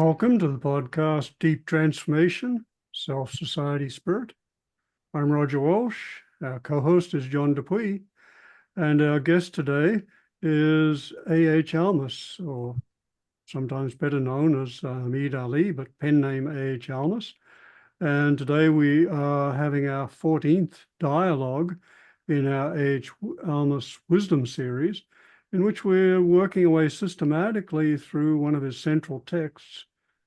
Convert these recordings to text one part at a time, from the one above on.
Welcome to the podcast, Deep Transformation, Self-Society Spirit. I'm Roger Walsh. Our co-host is John Dupuy, and our guest today is A.H. Almaas, or sometimes better known as Hameed Ali, but pen name A.H. Almaas. And today we are having our 14th dialogue in our A.H. Almaas Wisdom Series, in which we're working away systematically through one of his central texts,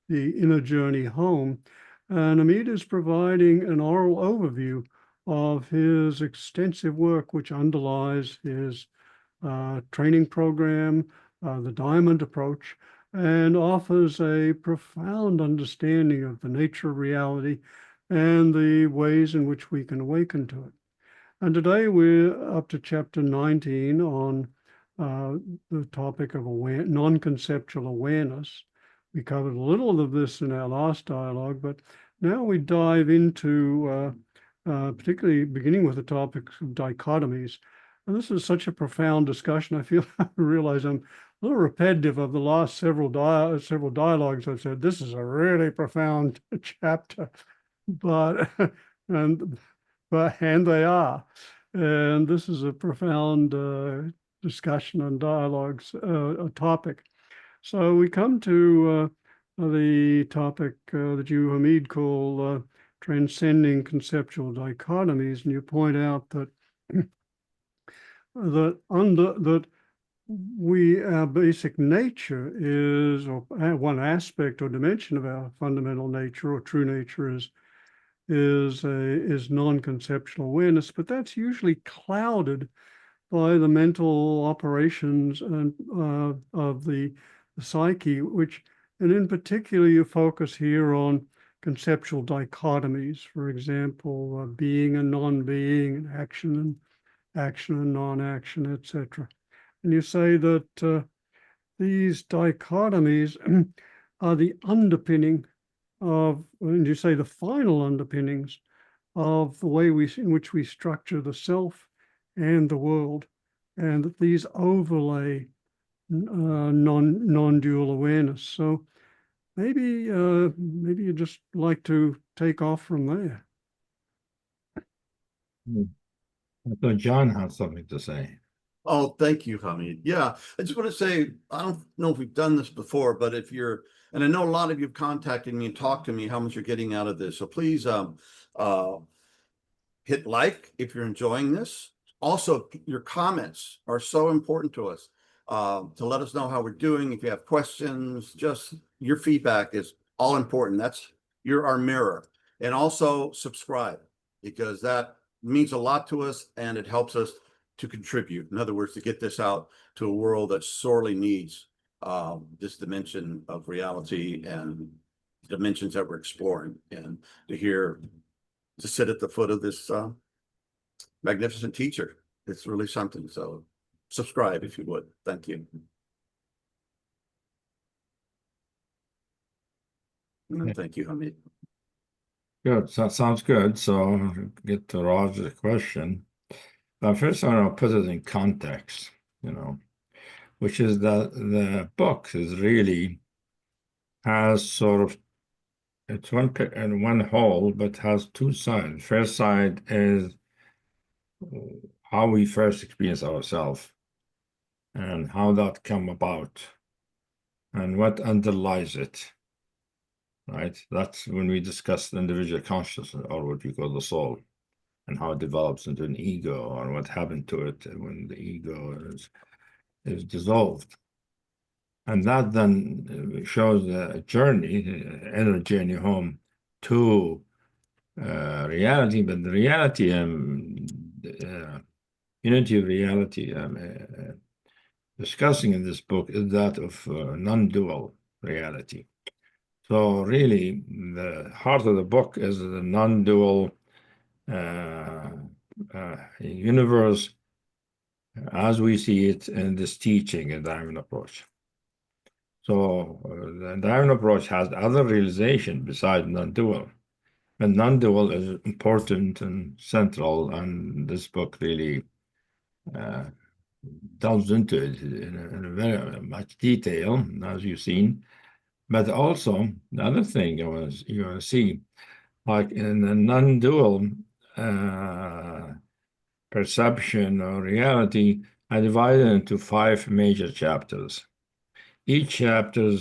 The Inner Journey Home. And Hameed is providing an oral overview of his extensive work, which underlies his training program, the Diamond Approach, and offers a profound understanding of the nature of reality and the ways in which we can awaken to it. And today we're up to chapter 19 on the topic of non-conceptual awareness. We covered a little of this in our last dialogue, but now we dive into particularly beginning with the topic of dichotomies. And this is such a profound discussion. I realize I'm a little repetitive of the last several dialogues. I've said this is a really profound chapter, but and they are, and this is a profound discussion and dialogues a topic. So we come to the topic that you, Hameed, call transcending conceptual dichotomies, and you point out that our basic nature is, or one aspect or dimension of our fundamental nature or true nature is non-conceptual awareness, but that's usually clouded by the mental operations and of the psyche, and in particular, you focus here on conceptual dichotomies. For example, being and non-being, and action and non-action, etc. And you say that these dichotomies are the underpinning of, and you say the final underpinnings of the way in which we structure the self and the world, and that these overlay non-dual awareness. So maybe you'd just like to take off from there. I thought John had something to say. Oh, thank you, Hameed. Yeah, I just want to say, I don't know if we've done this before, but if you're, and I know a lot of you have contacted me and talked to me how much you're getting out of this. So please hit like if you're enjoying this. Also, your comments are so important to us to let us know how we're doing. If you have questions, just your feedback is all important. You're our mirror. And also subscribe, because that means a lot to us and it helps us to contribute. In other words, to get this out to a world that sorely needs this dimension of reality and dimensions that we're exploring, and to sit at the foot of this magnificent teacher. It's really something. So subscribe if you would. Thank you. And thank you, Hameed. Good. So that sounds good. So get to Roger's question. But first, I want to put it in context, which is that the book has sort of, it's one whole, but has two sides. First side is how we first experience ourselves and how that come about and what underlies it, right? That's when we discuss the individual consciousness, or what we call the soul, and how it develops into an ego, or what happened to it when the ego is dissolved. And that then shows the journey, the inner journey home to reality. But the reality, unity of reality discussing in this book is that of non-dual reality. So really, the heart of the book is the non-dual universe as we see it in this teaching in Diamond Approach. So the Diamond Approach has other realization besides non-dual, but non-dual is important and central, and this book really delves into it in a very much detail, as you've seen. But also, the other thing you want to see, like in the non-dual perception or reality, I divide it into 5 major chapters. Each chapter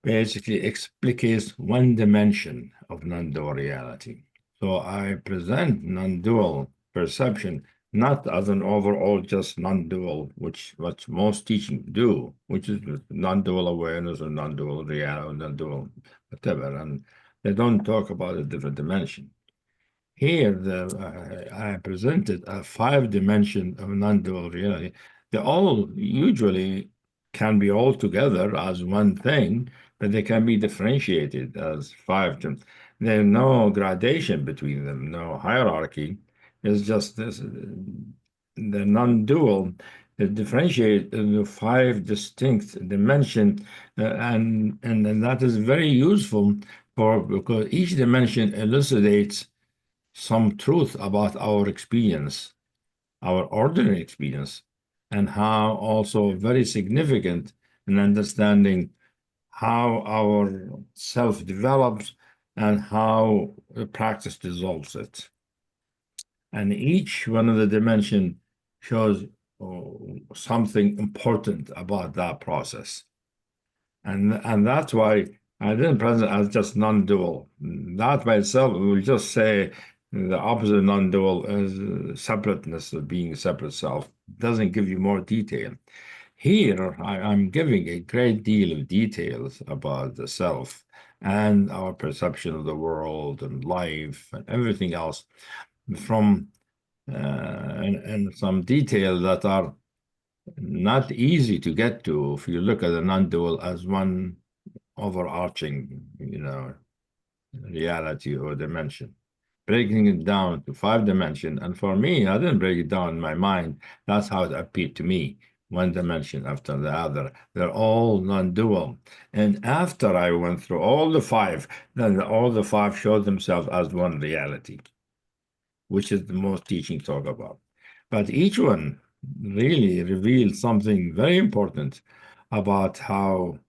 basically explicates one dimension of non-dual reality. So I present non-dual perception not as an overall just non-dual, which what most teaching do, which is non-dual awareness or non-dual reality or non-dual whatever, and they don't talk about a different dimension. Here, I presented a 5 dimension of non-dual reality. They all usually can be all together as one thing, but they can be differentiated as 5. There's no gradation between them, no hierarchy. It's just this, the non-dual is differentiated into 5 distinct dimensions, and that is very useful because each dimension elucidates some truth about our experience, our ordinary experience, and how also very significant in understanding how our self develops and how the practice dissolves it. And each one of the dimension shows something important about that process. And that's why I didn't present as just non-dual. That by itself, we will just say the opposite of non-dual is separateness of being a separate self. It doesn't give you more detail. Here, I'm giving a great deal of details about the self and our perception of the world and life and everything else from and some details that are not easy to get to if you look at the non-dual as one overarching, reality or dimension. Breaking it down to 5 dimensions, and for me, I didn't break it down in my mind. That's how it appeared to me, one dimension after the other. They're all non-dual. And after I went through all the 5, then all the 5 showed themselves as one reality, which is the most teaching talk about. But each one really reveals something very important about how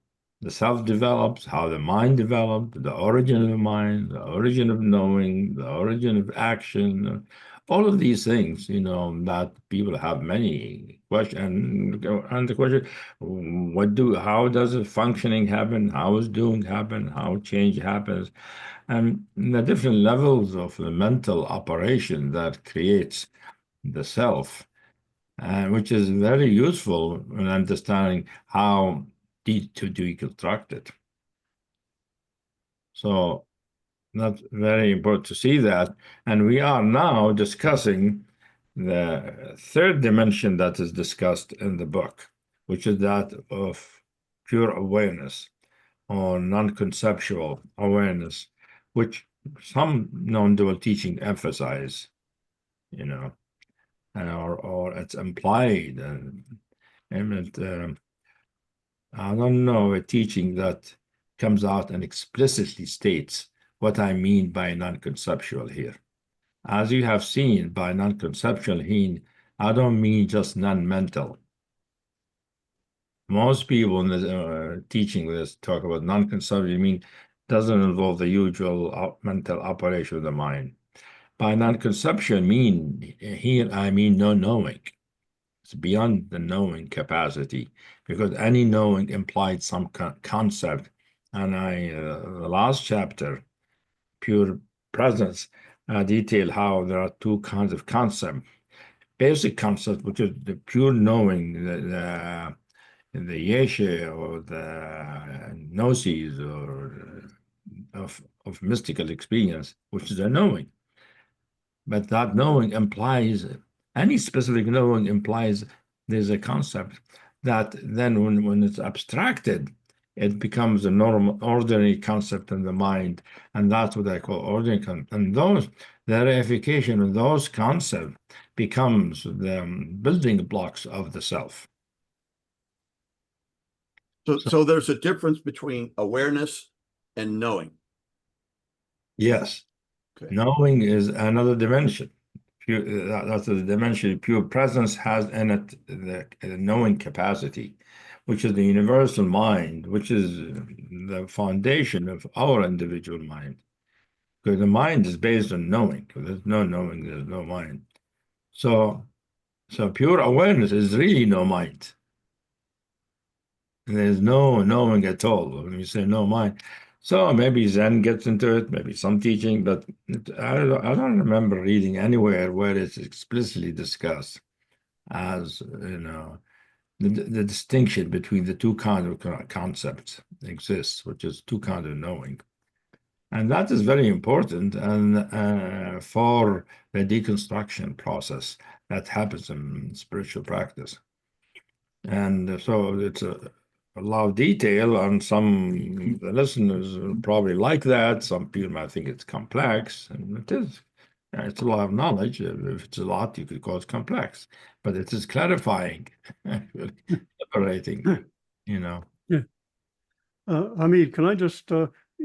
the self develops, how the mind develops, the origin of the mind, the origin of knowing, the origin of action, all of these things, that people have many questions. And the question, how does the functioning happen? How is doing happen? How change happens? And the different levels of the mental operation that creates the self, which is very useful in understanding how to deconstruct it. So that's very important to see that. And we are now discussing the 3rd dimension that is discussed in the book, which is that of pure awareness or non-conceptual awareness, which some non-dual teaching emphasize, or it's implied. I don't know a teaching that comes out and explicitly states what I mean by non-conceptual here. As you have seen, by non-conceptual here, I don't mean just non-mental. Most people in this, teaching this talk about non-conceptual, mean doesn't involve the usual mental operation of the mind. By non-conceptual here I mean no knowing. It's beyond the knowing capacity, because any knowing implied some concept. And the last chapter, pure presence, detail how there are 2 kinds of concept. Basic concept, which is the pure knowing, the yeshe or the gnosis or of mystical experience, which is a knowing. But that knowing implies, any specific knowing implies there's a concept that then when it's abstracted, it becomes a normal, ordinary concept in the mind. And that's what I call ordinary concept. And the reification of those concepts becomes the building blocks of the self. So there's a difference between awareness and knowing. Yes. Okay. Knowing is another dimension. That's the dimension pure presence has in it the knowing capacity, which is the universal mind, which is the foundation of our individual mind. Because the mind is based on knowing. If there's no knowing, there's no mind. So pure awareness is really no mind. And there's no knowing at all when you say no mind. So maybe Zen gets into it, maybe some teaching, but I don't remember reading anywhere where it's explicitly discussed as, the distinction between the two kinds of concepts exists, which is two kinds of knowing. And that is very important and for the deconstruction process that happens in spiritual practice. And so it's a lot of detail, and some listeners will probably like that. Some people might think it's complex, and it is. It's a lot of knowledge. If it's a lot, you could call it complex, but it is clarifying, liberating, Yeah. Hameed, can I just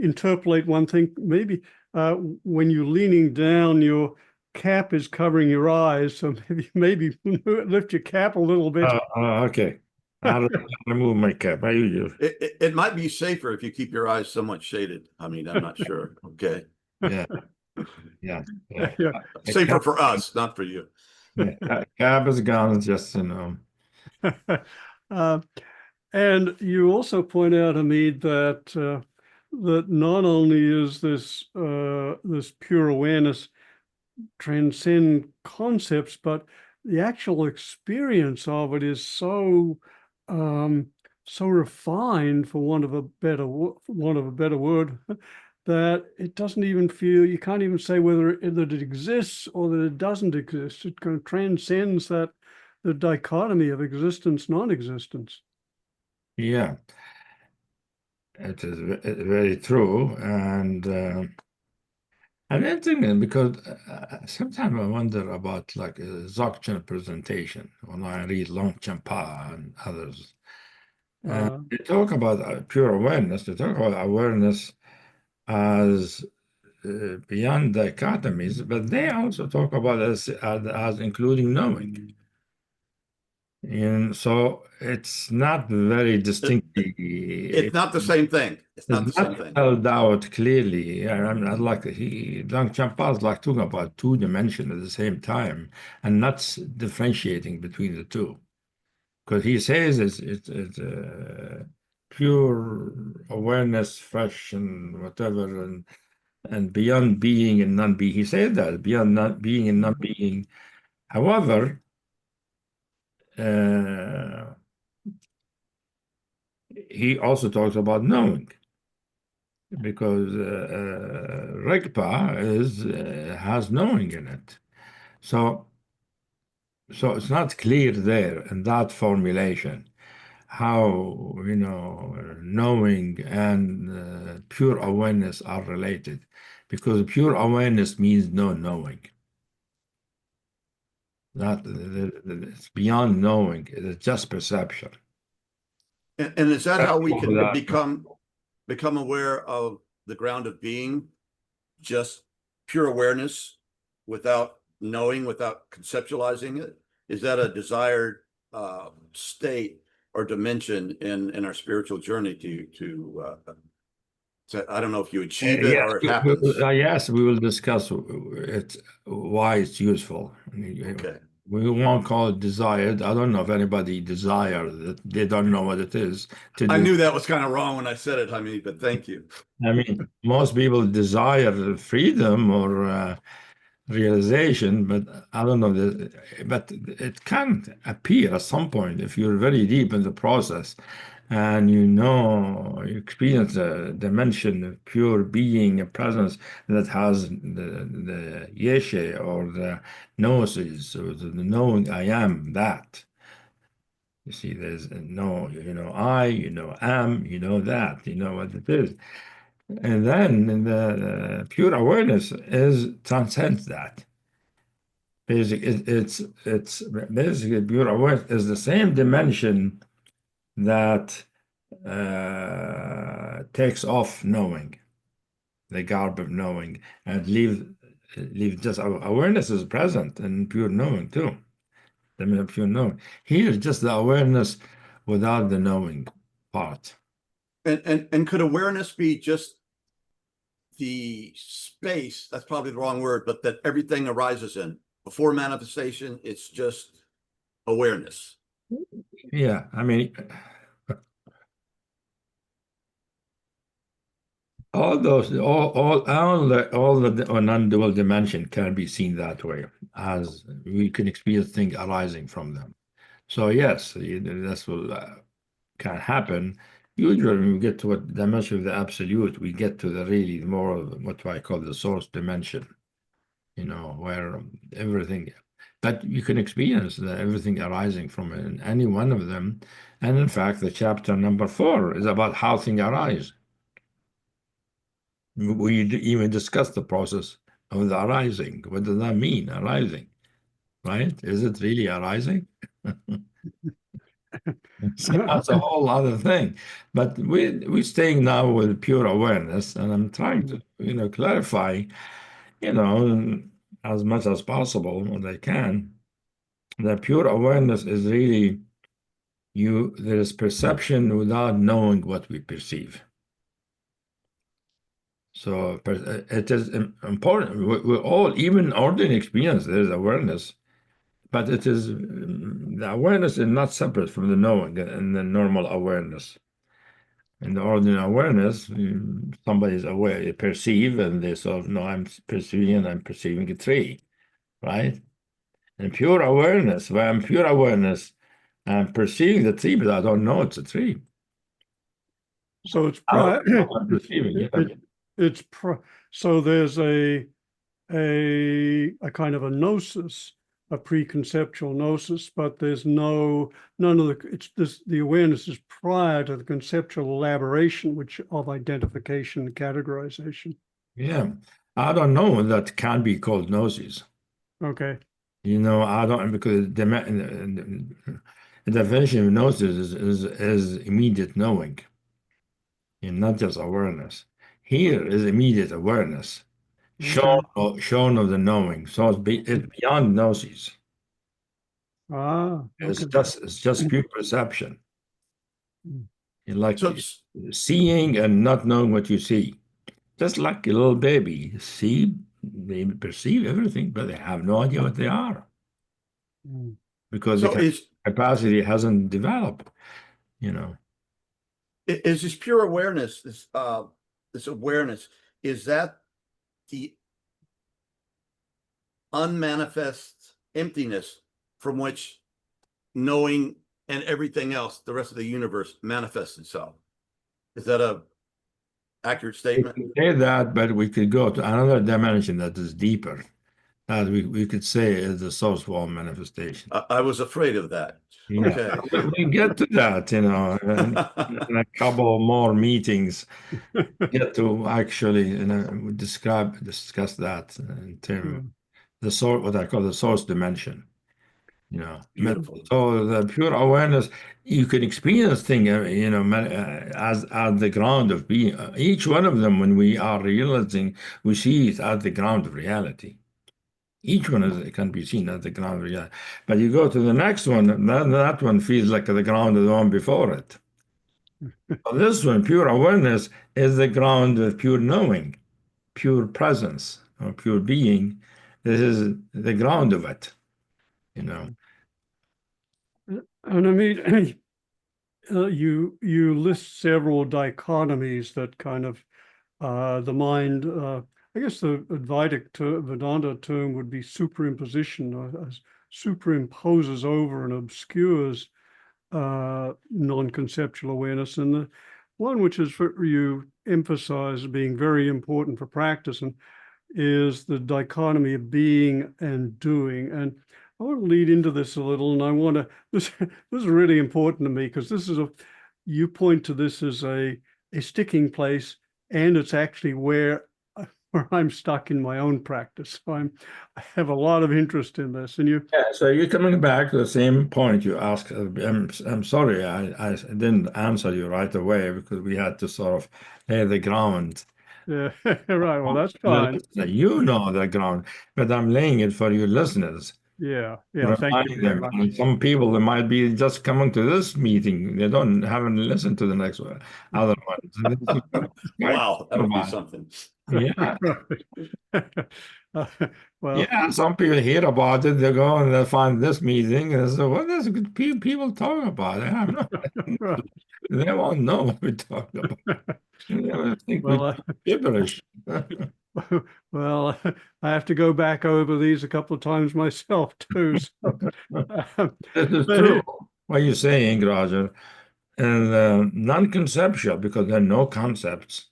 interpolate one thing? Maybe when you're leaning down, your cap is covering your eyes, so maybe lift your cap a little bit. Okay. I'll remove my cap. I usually. It might be safer if you keep your eyes somewhat shaded. I mean, I'm not sure. Okay. Yeah. Yeah. Yeah. Safer for us, not for you. Yeah. Cap is gone, just, And you also point out, Hameed, that that not only is this this pure awareness transcend concepts, but the actual experience of it is so so refined, for want of a better word, that it doesn't even feel, you can't even say whether that it exists or that it doesn't exist. It kind of transcends that the dichotomy of existence, non-existence. Yeah. It is very true, and I'm thinking because sometimes I wonder about like Dzogchen presentation when I read Longchenpa and others. They talk about pure awareness. They talk about awareness as beyond dichotomies, but they also talk about as including knowing. And so it's not very distinctly. It's not the same thing. It's not the same thing. Spelled out clearly. I'm not like Deng Champa is like talking about two dimensions at the same time and not differentiating between the two. Because he says it's pure awareness, fresh and whatever, and beyond being and non-being. He said that beyond not being and non-being. However, he also talks about knowing, because Rigpa has knowing in it. So it's not clear there in that formulation how knowing and pure awareness are related, because pure awareness means no knowing. That it's beyond knowing, it's just perception. And is that how we can become aware of the ground of being, just pure awareness without knowing, without conceptualizing it? Is that a desired state or dimension in our spiritual journey to I don't know if you achieve it or it happens? Yes, we will discuss it, why it's useful. Okay. We won't call it desired. I don't know if anybody desires it. They don't know what it is to do. I knew that was kind of wrong when I said it, Hameed, but thank you. I mean, most people desire freedom or realization, but I don't know. But it can appear at some point if you're very deep in the process and you experience a dimension of pure being, a presence that has the yeshe or the gnosis or the knowing I am that. You see, there's no, I, am, that, what it is. And then the pure awareness transcends that. Basically, it's basically pure awareness is the same dimension that takes off knowing, the garb of knowing, and leave just awareness is present in pure knowing too. I mean, pure knowing. Here, just the awareness without the knowing part. And could awareness be just the space, that's probably the wrong word, but that everything arises in? Before manifestation, it's just awareness. Yeah, I mean, all the non-dual dimension can be seen that way, as we can experience things arising from them. So yes, that's what can happen. Usually, when we get to what dimension of the absolute, we get to the really more of what I call the source dimension. Where everything, but you can experience everything arising from any one of them. And in fact, the chapter number 4 is about how things arise. We even discuss the process of the arising. What does that mean, arising? Right? Is it really arising? That's a whole other thing. But we're staying now with pure awareness, and I'm trying to, clarify, as much as possible when I can. The pure awareness is really there is perception without knowing what we perceive. So it is important. We're all, even ordinary experience, there is awareness, but it is the awareness is not separate from the knowing and the normal awareness. In the ordinary awareness, somebody is aware, they perceive, and they sort of know I'm perceiving a tree, right? And pure awareness, when I'm pure awareness, I'm perceiving the tree, but I don't know it's a tree. So it's I'm perceiving it. So there's a kind of a gnosis, a preconceptual gnosis, but there's none of the awareness is prior to the conceptual elaboration, which of identification and categorization. Yeah, I don't know that can be called gnosis. Okay. I don't, because the definition of gnosis is immediate knowing, and not just awareness. Here is immediate awareness, shown of the knowing. So it's beyond gnosis. Okay. It's just pure perception. Like So seeing and not knowing what you see. Just like a little baby, they perceive everything, but they have no idea what they are. Because the capacity hasn't developed, Is this pure awareness, this awareness, is that the unmanifest emptiness from which knowing and everything else, the rest of the universe, manifests itself? Is that a accurate statement? We could say that, but we could go to another dimension that is deeper. As we could say is the source wall manifestation. I was afraid of that. Yeah. Okay. We get to that, in a couple more meetings, get to actually discuss that in terms of the source, what I call the source dimension. Beautiful. So the pure awareness, you can experience things, as at the ground of being. Each one of them, when we are realizing, we see it at the ground of reality. Each one can be seen at the ground of reality. But you go to the next one, that one feels like the ground of the one before it. So this one, pure awareness, is the ground of pure knowing, pure presence, or pure being. This is the ground of it. And I mean, you list several dichotomies that kind of the mind. I guess the Vedanta term would be superimposition, superimposes over and obscures non-conceptual awareness. And the one which is you emphasize being very important for practice and is the dichotomy of being and doing. And I want to lead into this a little, and I want to, this is really important to me because you point to this as a sticking place, and it's actually where I'm stuck in my own practice. So I have a lot of interest in this. And so you're coming back to the same point you asked. I'm sorry, I didn't answer you right away because we had to sort of lay the ground. Yeah, right. Well, that's fine. You know the ground, but I'm laying it for your listeners Yeah. Yeah. Thank you Remind very them. much. And some people they might be just coming to this meeting. They haven't listened to the next one, other ones. And this is quite Wow, that would be about. something. Yeah. Uh, well, Yeah, some people hear about it, they go and they find this meeting and they say, what is good people talking about? I'm not, they won't know what we're talking about. They will think well, we're gibberish. well, I have to go back over these a couple of times myself too. So, This is but true, what you're saying, Roger. And non-conceptual, because there are no concepts,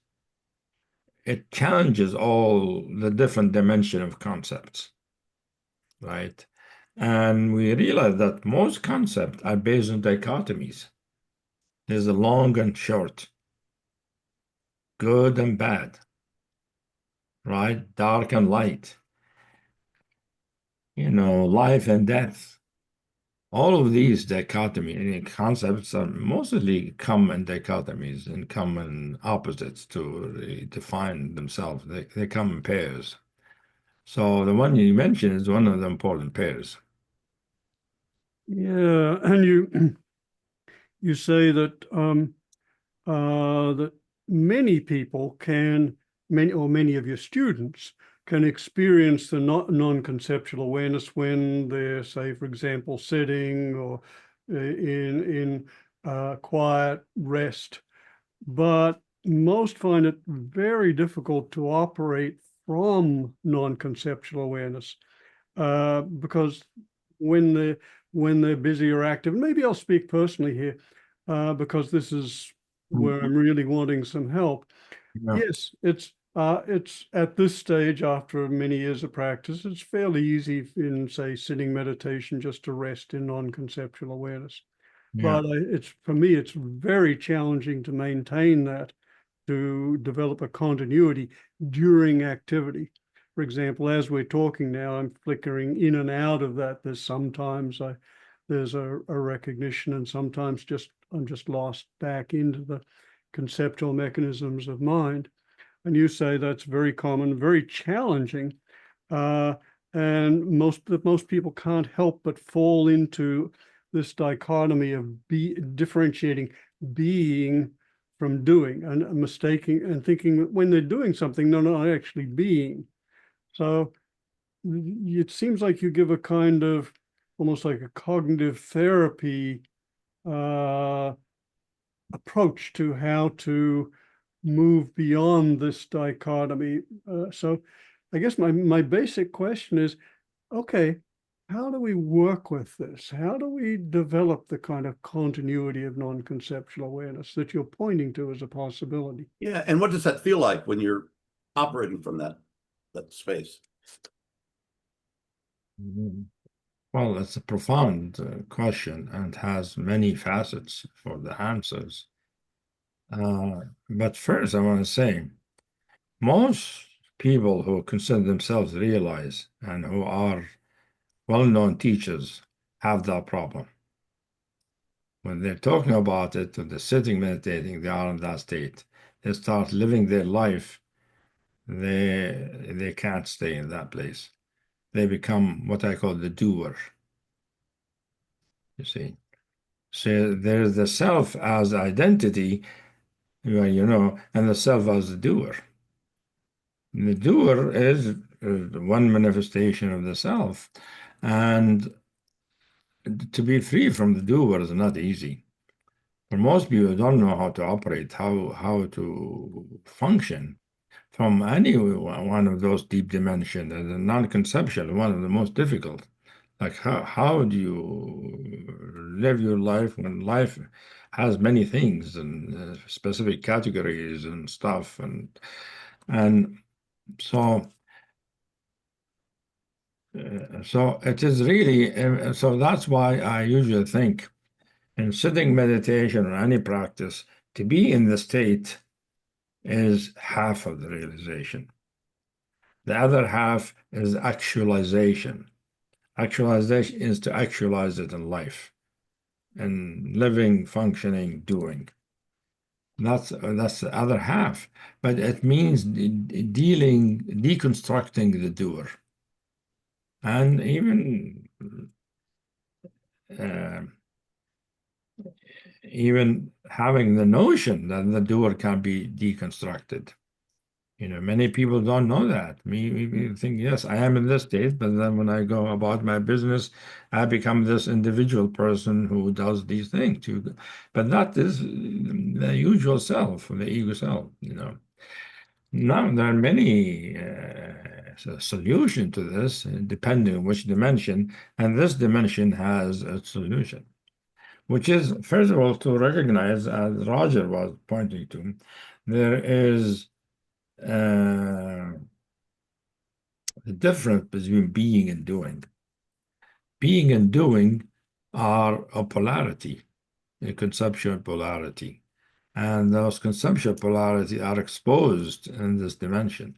it challenges all the different dimension of concepts, right? And we realize that most concepts are based on dichotomies. There's a long and short, good and bad, right? Dark and light, life and death. All of these dichotomy concepts are mostly come in dichotomies and come in opposites to define themselves. They come in pairs. So the one you mentioned is one of the important pairs. yeah, and you say that many people can, many of your students can experience the non-conceptual awareness when they're, say, for example, sitting or in quiet rest, but most find it very difficult to operate from non-conceptual awareness because when they're busy or active, maybe I'll speak personally here because this is where I'm really wanting some help. Yeah. Yes, it's at this stage after many years of practice, it's fairly easy in, say, sitting meditation just to rest in non-conceptual awareness. Yeah. But it's for me, it's very challenging to maintain that, to develop a continuity during activity. For example, as we're talking now, I'm flickering in and out of that. There's a recognition, and sometimes I'm just lost back into the conceptual mechanisms of mind. And you say that's very common, very challenging. Uh, and most people can't help but fall into this dichotomy of differentiating being from doing, and mistaking and thinking that when they're doing something, they're not actually being. So it seems like you give a kind of almost like a cognitive therapy approach to how to move beyond this dichotomy. So I guess my basic question is, okay, how do we work with this? How do we develop the kind of continuity of non-conceptual awareness that you're pointing to as a possibility? Yeah, and what does that feel like when you're operating from that space? Well, it's a profound question and has many facets for the answers. But first, I want to say, most people who consider themselves realize and who are well-known teachers have that problem. When they're talking about it, or they're sitting meditating, they are in that state. They start living their life. They can't stay in that place. They become what I call the doer. You see. So there's the self as identity, and the self as the doer. And the doer is one manifestation of the self. And to be free from the doer is not easy. For most people don't know how to operate, how to function from any one of those deep dimensions. And the non-conceptual, one of the most difficult. Like how do you live your life when life has many things and specific categories and stuff, and so it is really so that's why I usually think in sitting meditation or any practice, to be in the state is half of the realization. The other half is actualization. Actualization is to actualize it in life, and living, functioning, doing. That's the other half, but it means deconstructing the doer, and even even having the notion that the doer can be deconstructed. Many people don't know that. We think, yes, I am in this state, but then when I go about my business, I become this individual person who does these things. But that is the usual self, the ego self, Now, there are many solutions to this, depending on which dimension, and this dimension has a solution, which is, first of all, to recognize, as Roger was pointing to, there is the difference between being and doing. Being and doing are a polarity, a conceptual polarity. And those conceptual polarity are exposed in this dimension.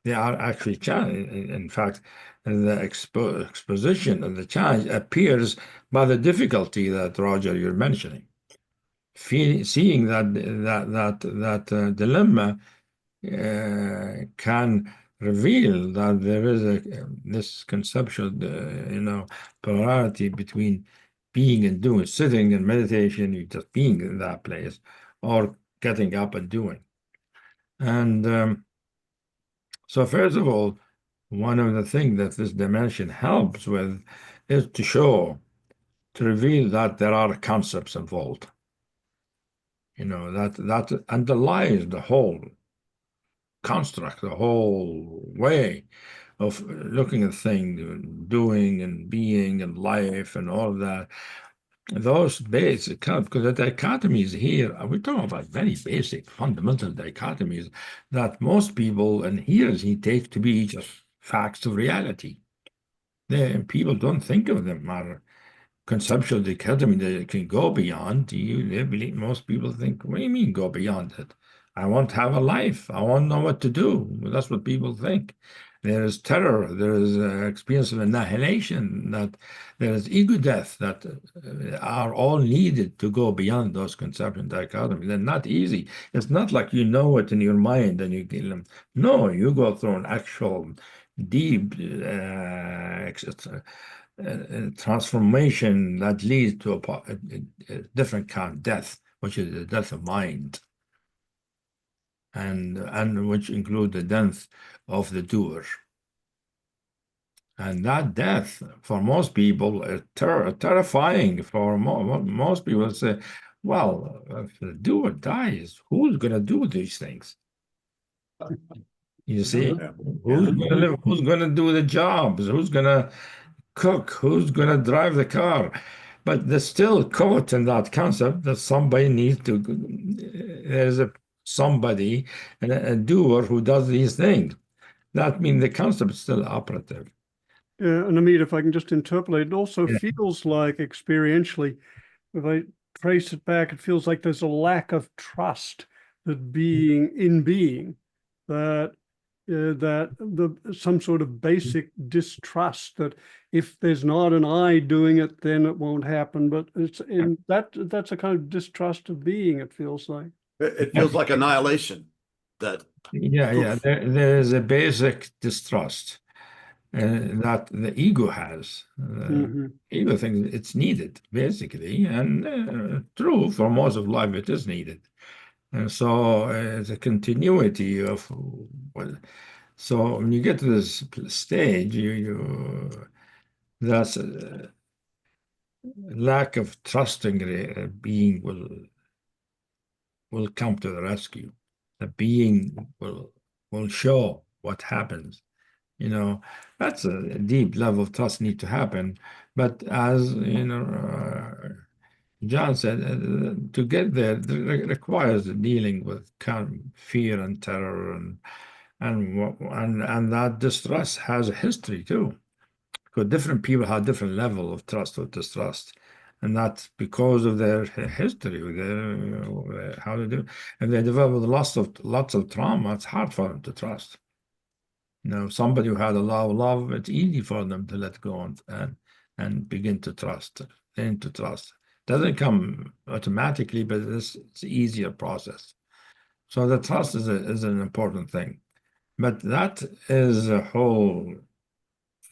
They are actually challenged. In fact, the exposition and the challenge appears by the difficulty that, Roger, you're mentioning. Seeing that dilemma can reveal that there is this conceptual, polarity between being and doing, sitting in meditation, you just being in that place, or getting up and doing. And so first of all, one of the things that this dimension helps with is to reveal that there are concepts involved. That underlies the whole construct, the whole way of looking at things, doing and being and life and all of that. Those basic, because the dichotomies here, we're talking about very basic, fundamental dichotomies that most people, and here he take to be just facts of reality. People don't think of them as conceptual dichotomy that can go beyond. They believe, most people think, what do you mean go beyond it? I want to have a life. I want to know what to do. That's what people think. There is terror. There is experience of annihilation. That there is ego death. That are all needed to go beyond those conceptual dichotomies. They're not easy. It's not like you know it in your mind and you kill them. No, you go through an actual deep transformation that leads to a different kind of death, which is the death of mind, and which include the death of the doer. And that death, for most people, is terrifying. For most people, say, well, if the doer dies, who's going to do these things? You see, who's going to live? Who's going to do the jobs? Who's going to cook? Who's going to drive the car? But they're still caught in that concept that somebody needs to, there's somebody, a doer who does these things. That means the concept is still operative. Yeah, and Hameed, if I can just interpolate, it also feels like experientially, if I trace it back, it feels like there's a lack of trust that some sort of basic distrust that if there's not an I doing it, then it won't happen. But it's in that's a kind of distrust of being, it feels like. It feels like annihilation. There is a basic distrust that the ego has. Ego thinks it's needed, basically, and true, for most of life it is needed. And so it's a continuity of, so when you get to this stage, that's a lack of trusting being will come to the rescue. The being will show what happens. That's a deep level of trust need to happen. But as John said, to get there requires dealing with kind of fear and terror, and that distrust has a history too, because different people have different level of trust or distrust, and that's because of their history, how they do. And they develop lots of trauma. It's hard for them to trust. Somebody who had a lot of love, it's easy for them to let go and begin to trust. Doesn't come automatically, but it's an easier process. So the trust is an important thing. But that is a whole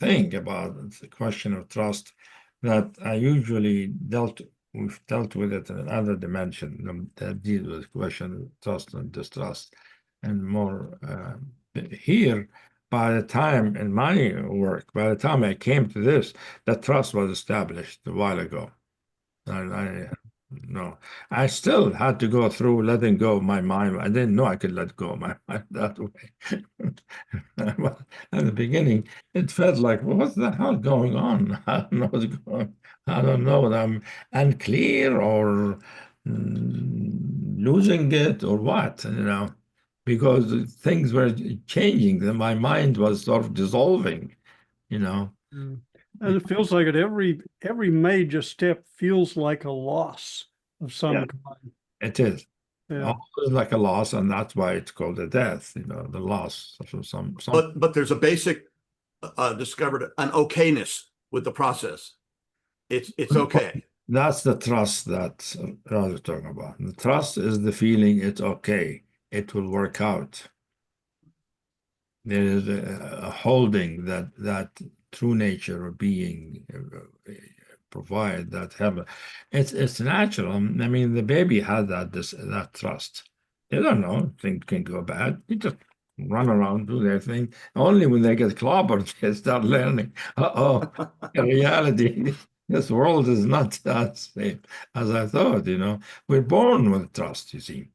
thing about the question of trust that I usually we've dealt with it in another dimension that deals with the question of trust and distrust, and more here. By the time in my work, by the time I came to this, that trust was established a while ago. No, I still had to go through letting go of my mind. I didn't know I could let go of my mind that way. Well, at the beginning, it felt like, well, what's the hell going on? I don't know what's going. I don't know whether I'm unclear or losing it or what, because things were changing. My mind was sort of dissolving, And it feels like at every major step feels like a loss of some Yeah. kind. It is. Yeah. Almost like a loss, and that's why it's called a death, the loss of some. But there's a basic discovered an okayness with the process. It's okay. That's the trust that Raj is talking about. The trust is the feeling it's okay, it will work out. There is a holding that true nature or being provide that have it's natural. I mean, the baby had that trust. They don't know things can go bad. They just run around, do their thing. Only when they get clobbered, they start learning. In reality, this world is not that safe as I thought. We're born with trust, you see,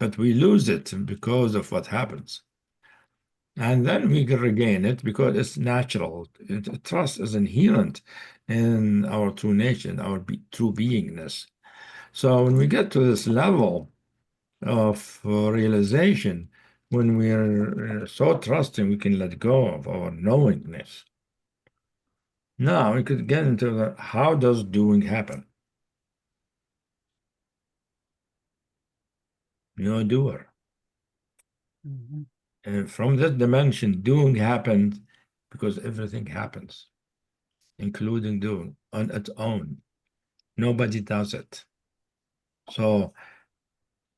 but we lose it because of what happens. And then we can regain it because it's natural. Trust is inherent in our true nature, our true beingness. So when we get to this level of realization, when we're so trusting, we can let go of our knowingness. Now we could get into how does doing happen? You're a doer. Mhm. And from this dimension, doing happens because everything happens, including doing on its own. Nobody does it. So,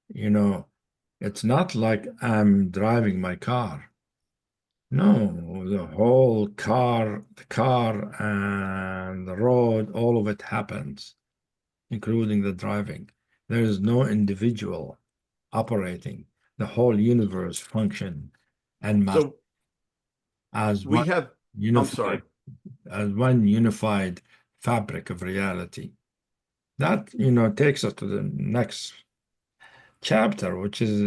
it's not like I'm driving my car. No, the whole the car and the road, all of it happens, including the driving. There is no individual operating. The whole universe function and must So as we one have, I'm sorry. unified as one unified fabric of reality. That takes us to the next chapter, which is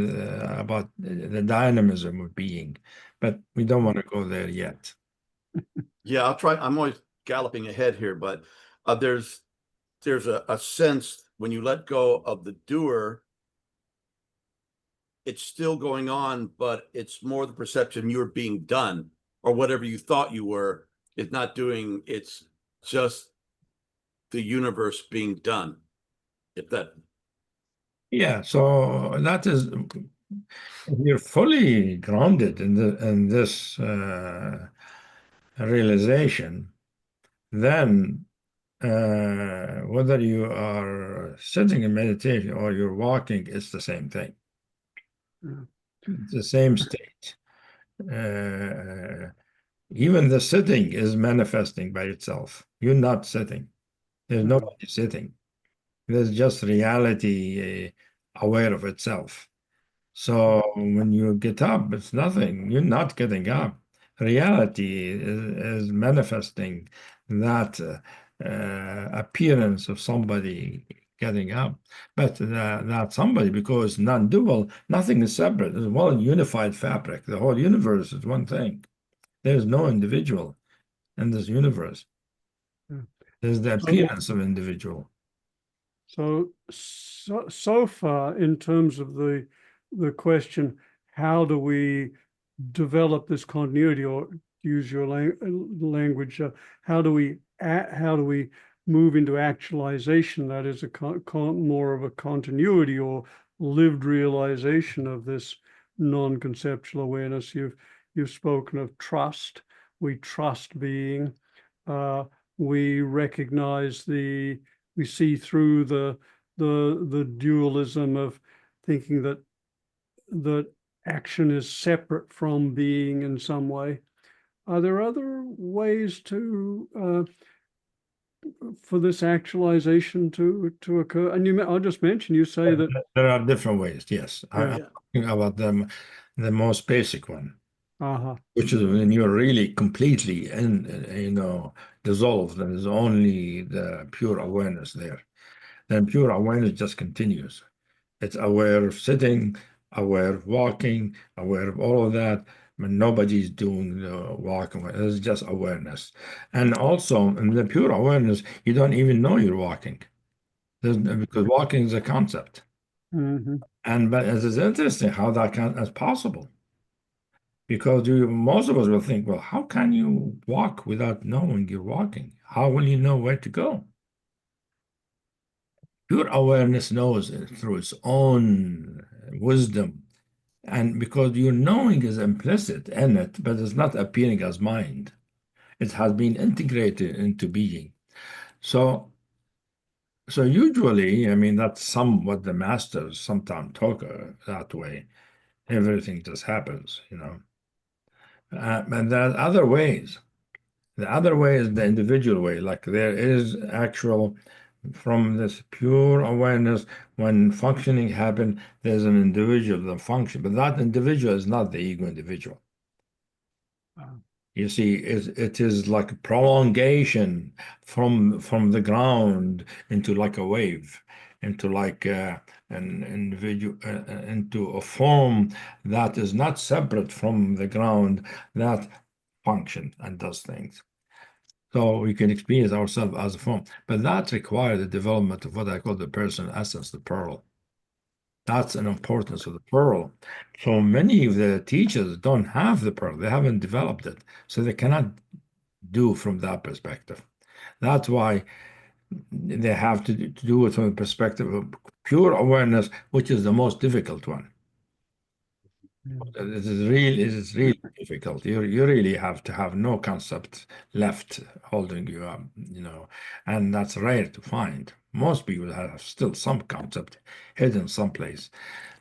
about the dynamism of being, but we don't want to go there yet. Yeah, I'll try. I'm always galloping ahead here, but there's a sense when you let go of the doer, it's still going on, but it's more the perception you're being done, or whatever you thought you were is not doing. It's just the universe being done. If that, Yeah, so that is, if you're fully grounded in this realization, then whether you are sitting in meditation or you're walking, it's the same thing. Yeah. It's the same state. Even the sitting is manifesting by itself. You're not sitting. There's nobody sitting. There's just reality aware of itself. So when you get up, it's nothing. You're not getting up. Reality is manifesting that appearance of somebody getting up. But that somebody, because non-dual, nothing is separate. It's one unified fabric. The whole universe is one thing. There's no individual in this universe. Yeah. There's the appearance of individual. So far, in terms of the question, how do we develop this continuity, or use your language, how do we move into actualization? That is more of a continuity or lived realization of this non-conceptual awareness. You've spoken of trust. We trust being. We recognize we see through the dualism of thinking that action is separate from being in some way. are there other ways to for this actualization to occur? And I'll just mention, you say that, There are different ways, yes. I'm yeah, talking about them, the most basic one, uh-huh, which is when you're really completely dissolved, and there's only the pure awareness there. Then pure awareness just continues. It's aware of sitting, aware of walking, aware of all of that. But nobody's doing the walking. It's just awareness. And also, in the pure awareness, you don't even know you're walking. Because walking is a concept. mm-hmm, But it is interesting how that is possible. Because most of us will think, well, how can you walk without knowing you're walking? How will you know where to go? Pure awareness knows it through its own wisdom. And because your knowing is implicit in it, but it's not appearing as mind. It has been integrated into being. So, so usually, I mean, that's what the masters sometimes talk that way. Everything just happens. And there are other ways. The other way is the individual way. Like there is actual, from this pure awareness, when functioning happen, there's an individual that function, but that individual is not the ego individual. You see, it is like a prolongation from the ground into like a wave, into like an individual, into a form that is not separate from the ground, that function and does things. So we can experience ourselves as a form, but that requires the development of what I call the person essence, the pearl. That's an importance of the pearl. So many of the teachers don't have the pearl, they haven't developed it, so they cannot do from that perspective. That's why they have to do it from the perspective of pure awareness, which is the most difficult one. It is really difficult. You really have to have no concept left holding you up, and that's rare to find. Most people have still some concept hidden someplace.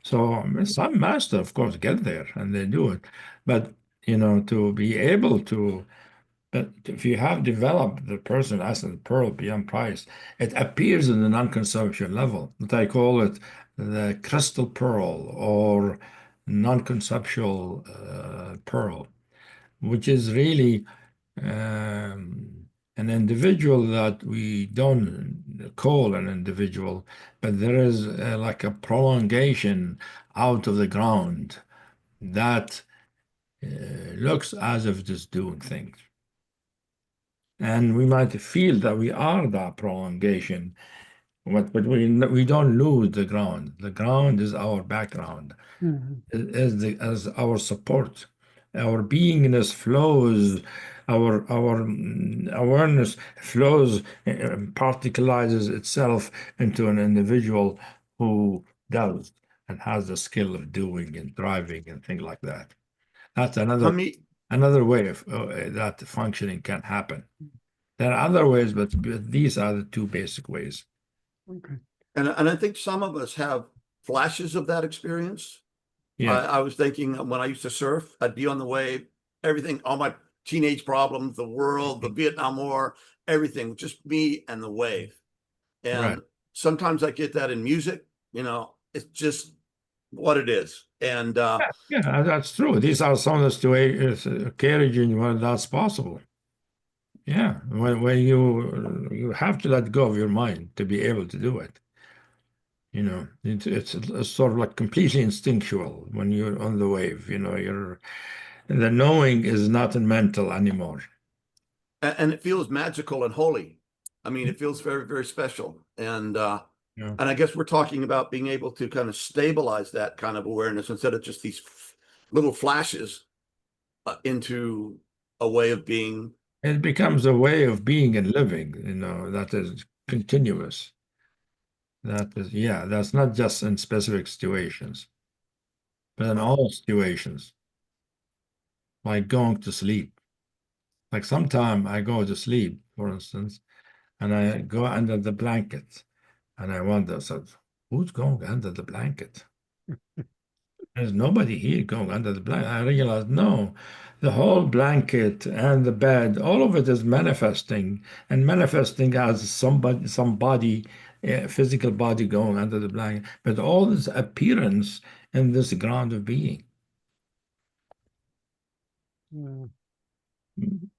So some master, of course, get there and they do it. But to be able to, but if you have developed the person as a pearl beyond price, it appears in the non-conceptual level. That I call it the crystal pearl or non-conceptual pearl, which is really an individual that we don't call an individual, but there is like a prolongation out of the ground that looks as if it is doing things. And we might feel that we are that prolongation, but we don't lose the ground. The ground is our background, mm-hmm, as our support. Our beingness flows, our awareness flows, particularizes itself into an individual who does and has the skill of doing and driving and things like that. That's Hameed, another way of that functioning can happen. There are other ways, but these are the two basic ways. okay, and I think some of us have flashes of that experience. Yeah, I was thinking when I used to surf, I'd be on the wave, everything, all my teenage problems, the world, the Vietnam War, everything, just me and the wave. right. And sometimes I get that in music, it's just what it is. And Yeah, that's true. These are some of the situations, occasions where that's possible. Yeah, when you have to let go of your mind to be able to do it. It's sort of like completely instinctual when you're on the wave. The knowing is not in mental anymore. and it feels magical and holy. I mean, it feels very, very special. Yeah. And I guess we're talking about being able to kind of stabilize that kind of awareness instead of just these little flashes into a way of being. It becomes a way of being and living, that is continuous. Yeah, that's not just in specific situations, but in all situations, like going to sleep. Like sometime I go to sleep, for instance, and I go under the blanket and I wonder, so who's going under the blanket? There's nobody here going under the blanket. I realize, no, the whole blanket and the bed, all of it is manifesting and manifesting as some body, physical body going under the blanket, but all this appearance in this ground of being, Yeah.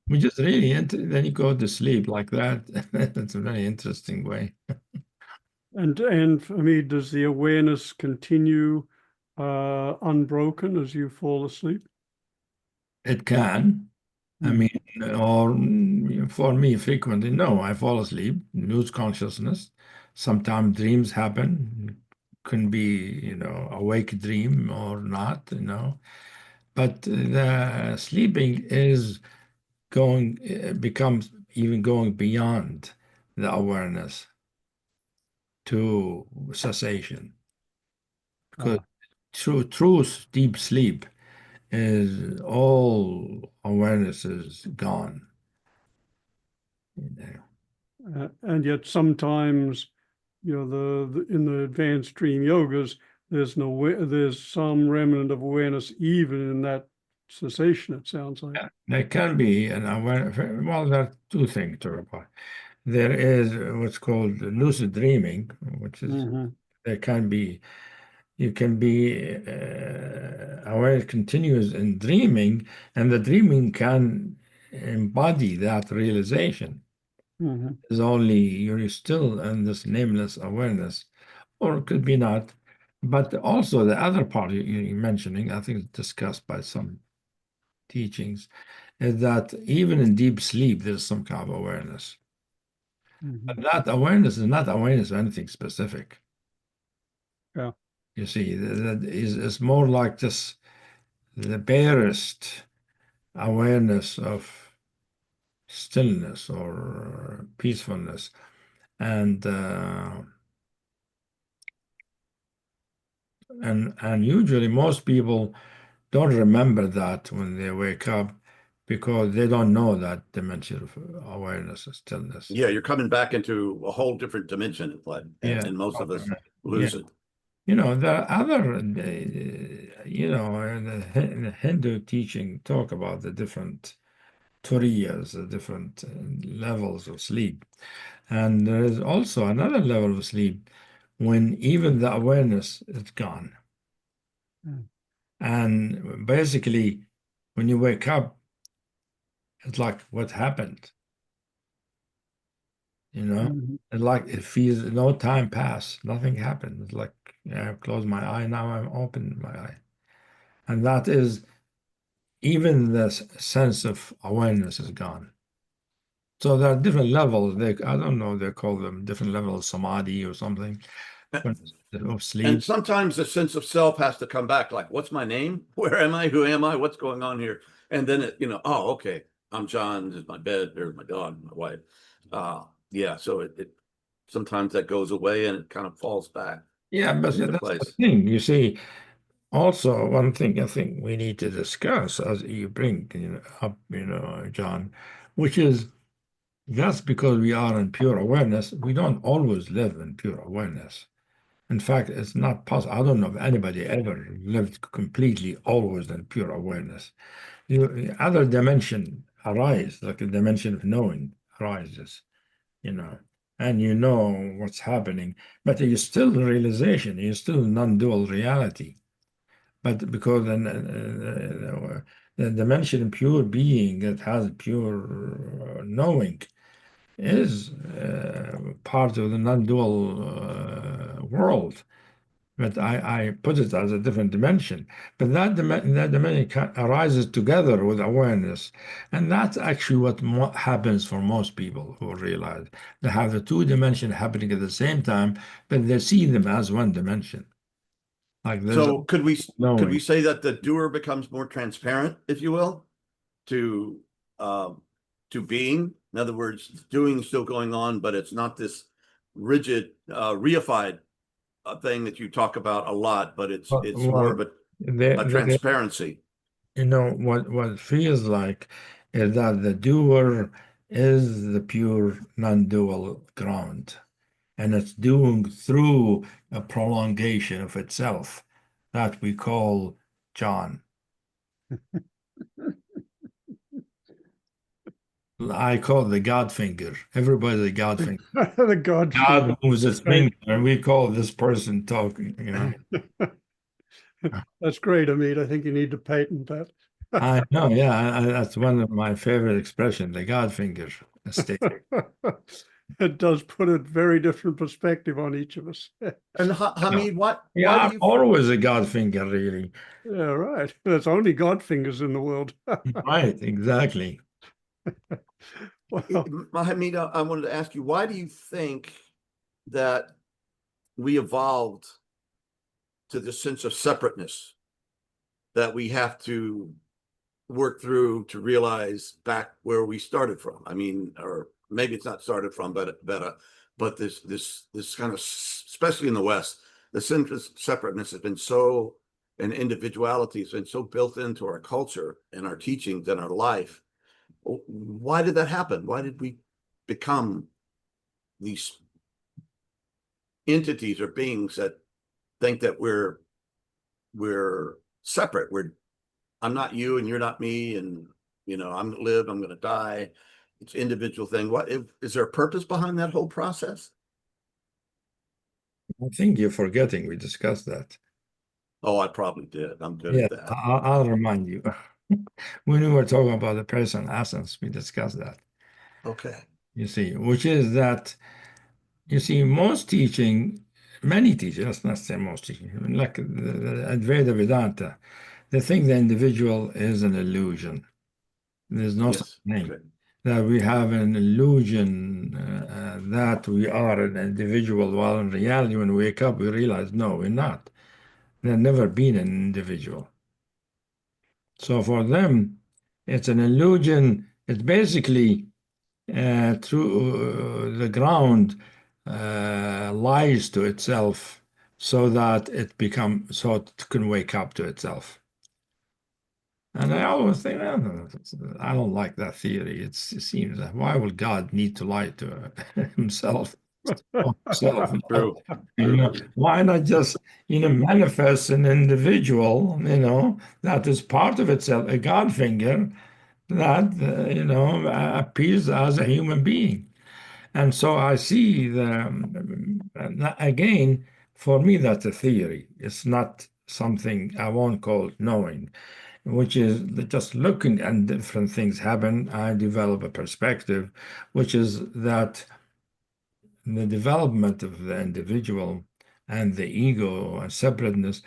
which is really, then you go to sleep like that. That's a very interesting way. And for me, does the awareness continue unbroken as you fall asleep? It can. I Mm. mean, or for me, frequently, no, I fall asleep, lose consciousness. Sometimes dreams happen, can be, awake dream or not. But the sleeping is becomes even going beyond the awareness to cessation. Because Ah, true deep sleep is all awareness is gone. and yet sometimes, in the advanced dream yogas, there's some remnant of awareness even in that cessation, it sounds like. Yeah, there can be an awareness. Well, there are two things to report. There is what's called lucid dreaming, which is Mhm. there can be you can be awareness continues in dreaming, and the dreaming can embody that realization. Mhm. Is only you're still in this nameless awareness, or it could be not. But also the other part you're mentioning, I think it's discussed by some teachings, is that even in deep sleep, there's some kind of awareness. But Mhm. that awareness is not awareness of anything specific. Yeah. You see, that is more like just the barest awareness of stillness or peacefulness. And and usually most people don't remember that when they wake up because they don't know that dimension of awareness and stillness. Yeah, you're coming back into a whole different dimension in play, Yeah. and most of us Yeah. lose it. There are other, in the Hindu teaching talk about the different turiyas, the different levels of sleep. And there is also another level of sleep when even the awareness is gone. Mm. And basically, when you wake up, it's like, what happened? Mhm. It's like it feels no time passed, nothing happened. It's like I close my eye, now I'm open my eye. And that is even the sense of awareness is gone. So there are different levels. I don't know, they call them different levels of samadhi or something of And sleep. sometimes the sense of self has to come back, like, what's my name? Where am I? Who am I? What's going on here? And then oh, okay, I'm John, this is my bed, there's my dog, my wife. Yeah, so it sometimes that goes away and it kind of falls back Yeah, but into that's the place. thing. You see, also one thing I think we need to discuss as you bring up, John, which is just because we are in pure awareness, we don't always live in pure awareness. In fact, it's not possible. I don't know if anybody ever lived completely always in pure awareness. Other dimension arise, like the dimension of knowing arises, you know, and you know what's happening, but you're still realization, you're still non-dual reality. But because the dimension of pure being that has pure knowing is part of the non-dual world. But I put it as a different dimension. But that dimension arises together with awareness. And that's actually what happens for most people who realize they have the two dimensions happening at the same time, but they see them as one dimension. Like there's So could we knowing. say that the doer becomes more transparent, if you will, to um, to being? In other words, doing is still going on, but it's not this rigid, reified thing that you talk about a lot, but it's more Well, of a they, transparency. what feels like is that the doer is the pure non-dual ground. And it's doing through a prolongation of itself that we call John. I call the God finger. Everybody the God finger. The God God moves his Right. finger, and we call this person talking, you know. That's great, Amit. I think you need to patent that. I know, yeah, that's one of my favorite expressions, the God finger state. It does put a very different perspective on each of us. And Hameed, why Yeah, do I'm you always a God finger, really. Yeah, right. There's only God fingers in the world. Right, exactly. Well, Hameed, I wanted to ask you, why do you think that we evolved to the sense of separateness that we have to work through to realize back where we started from? I mean, or maybe it's not started from, but this kind of, especially in the West, the sense of separateness has been so, and individuality has been so built into our culture and our teachings and our life. Why did that happen? Why did we become these entities or beings that think that we're separate? I'm not you and you're not me, and I'm gonna live, I'm gonna die. It's an individual thing. Is there a purpose behind that whole process? I think you're forgetting we discussed that. Oh, I probably did. I'm good Yeah, at that. I'll remind you. When we were talking about the person essence, we discussed that. Okay. You see, which is that, you see, most teaching, many teaching, let's not say most teaching, like the Advaita Vedanta, they think the individual is an illusion. There's no such Yes. thing. Okay. That we have an illusion that we are an individual, while in reality, when we wake up, we realize, no, we're not. There's never been an individual. So for them, it's an illusion. It's basically through the ground lies to itself so that so it can wake up to itself. And I always think, well, no, I don't like that theory. It seems that why would God need to lie to himself? Himself, True. why not just, manifest an individual, that is part of itself, a God finger that, appears as a human being. And so I see again, for me, that's a theory. It's not something I won't call knowing, which is just looking at different things happen. I develop a perspective, which is that the development of the individual and the ego and separateness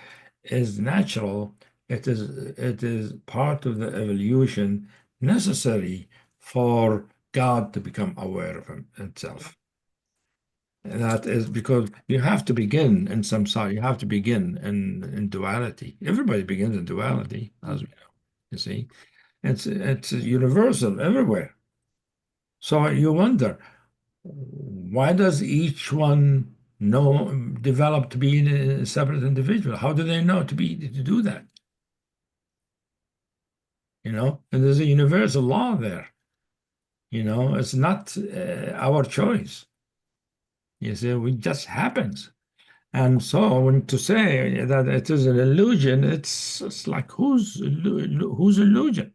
is natural. It is part of the evolution necessary for God to become aware of himself. That is because you have to begin in some side. You have to begin in duality. Everybody begins in duality, as we know. You see, it's universal everywhere. So you wonder, why does each one develop to be a separate individual? How do they know to do that? And there's a universal law there. It's not our choice. You see, it just happens. And so when to say that it is an illusion, it's like whose illusion?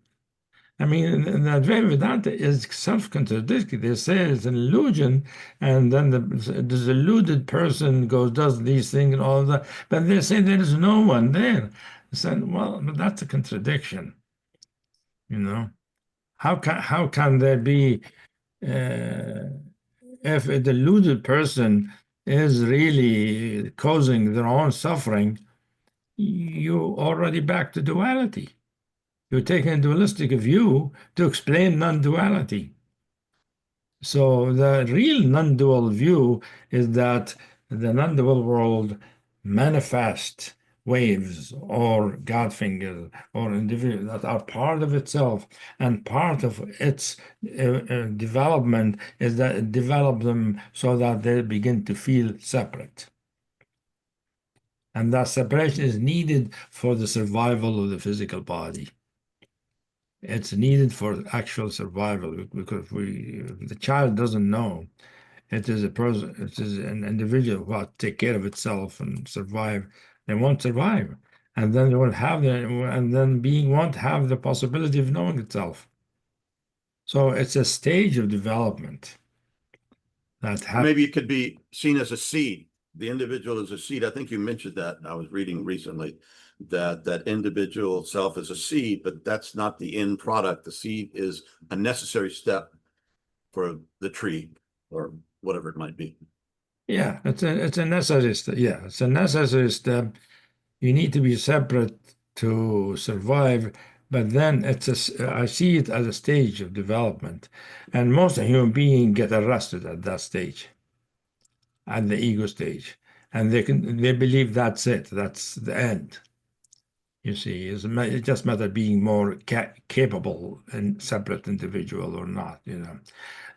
I mean, the Advaita Vedanta is self-contradictory. They say it's an illusion, and then this deluded person does these things and all that, but they say there is no one there. I said, well, but that's a contradiction. How can there be if a deluded person is really causing their own suffering, you already back to duality. You're taking a dualistic view to explain non-duality. So the real non-dual view is that the non-dual world manifests waves or God fingers or individuals that are part of itself, and part of its development is that it develops them so that they begin to feel separate. And that separation is needed for the survival of the physical body. It's needed for actual survival because the child doesn't know. It is a person, it is an individual who has to take care of itself and survive. They won't survive. And then being won't have the possibility of knowing itself. So it's a stage of development that happens. Maybe it could be seen as a seed. The individual is a seed. I think you mentioned that. I was reading recently that individual self is a seed, but that's not the end product. The seed is a necessary step for the tree or whatever it might be. Yeah, it's a necessary step. Yeah, it's a necessary step. You need to be separate to survive, but then I see it as a stage of development, and most human beings get arrested at that stage, at the ego stage, and they believe that's it, that's the end. You see, it just matter being more capable and separate individual or not, you know.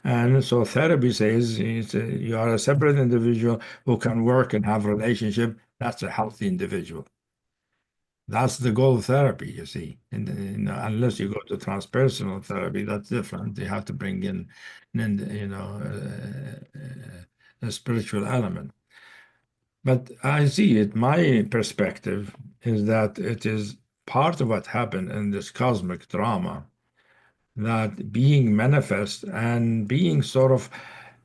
And so therapy says you are a separate individual who can work and have relationship. That's a healthy individual. That's the goal of therapy, you see. And unless you go to transpersonal therapy, that's different. You have to bring in a spiritual element. But I see it, my perspective is that it is part of what happened in this cosmic drama, that being manifest and being sort of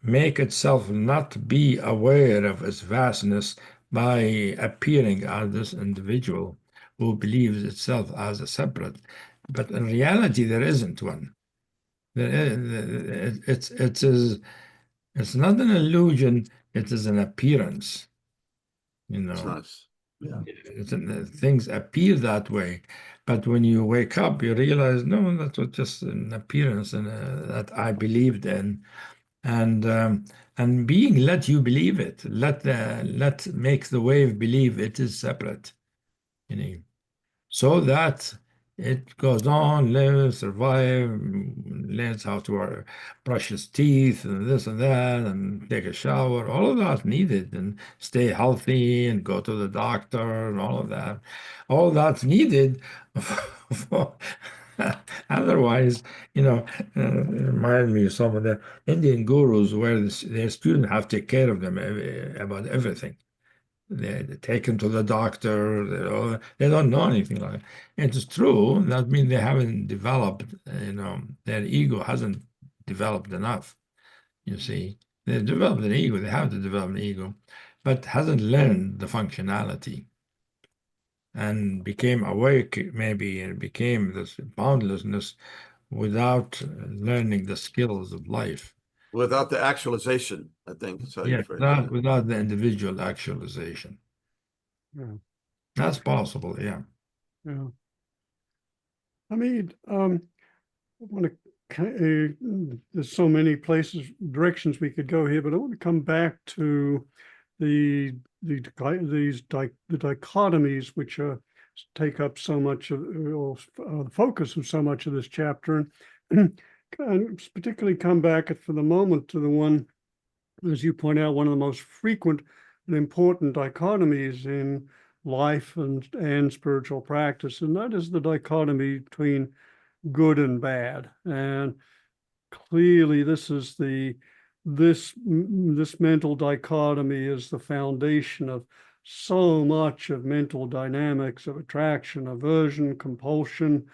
make itself not be aware of its vastness by appearing as this individual who believes itself as a separate. But in reality, there isn't one. It's not an illusion, it is an appearance, you It's know. nice. Yeah. Things appear that way, but when you wake up, you realize, no, that was just an appearance and that I believed in, and being let you believe it, let make the wave believe it is separate, you know, so that it goes on, lives, survive, learns how to brush his teeth and this and that, and take a shower. All of that needed, and stay healthy and go to the doctor and all of that. All that's needed. Otherwise, you know, remind me of some of the Indian gurus where their students have to take care of them about everything. They take them to the doctor. They don't know anything like it. It's true. That means they haven't developed, their ego hasn't developed enough. You see, they developed an ego. They have to develop an ego, but hasn't learned the functionality and became awake maybe and became this boundlessness without learning the skills of life. Without the actualization, I think is how you Yeah, phrase it. without the individual actualization. Yeah, That's possible, yeah. yeah. I mean, I want to, there's so many places, directions we could go here, but I want to come back to the dichotomies, which take up so much of the focus of so much of this chapter, and particularly come back for the moment to the one, as you point out, one of the most frequent and important dichotomies in life and spiritual practice, and that is the dichotomy between good and bad. And clearly this mental dichotomy is the foundation of so much of mental dynamics of attraction, aversion, compulsion,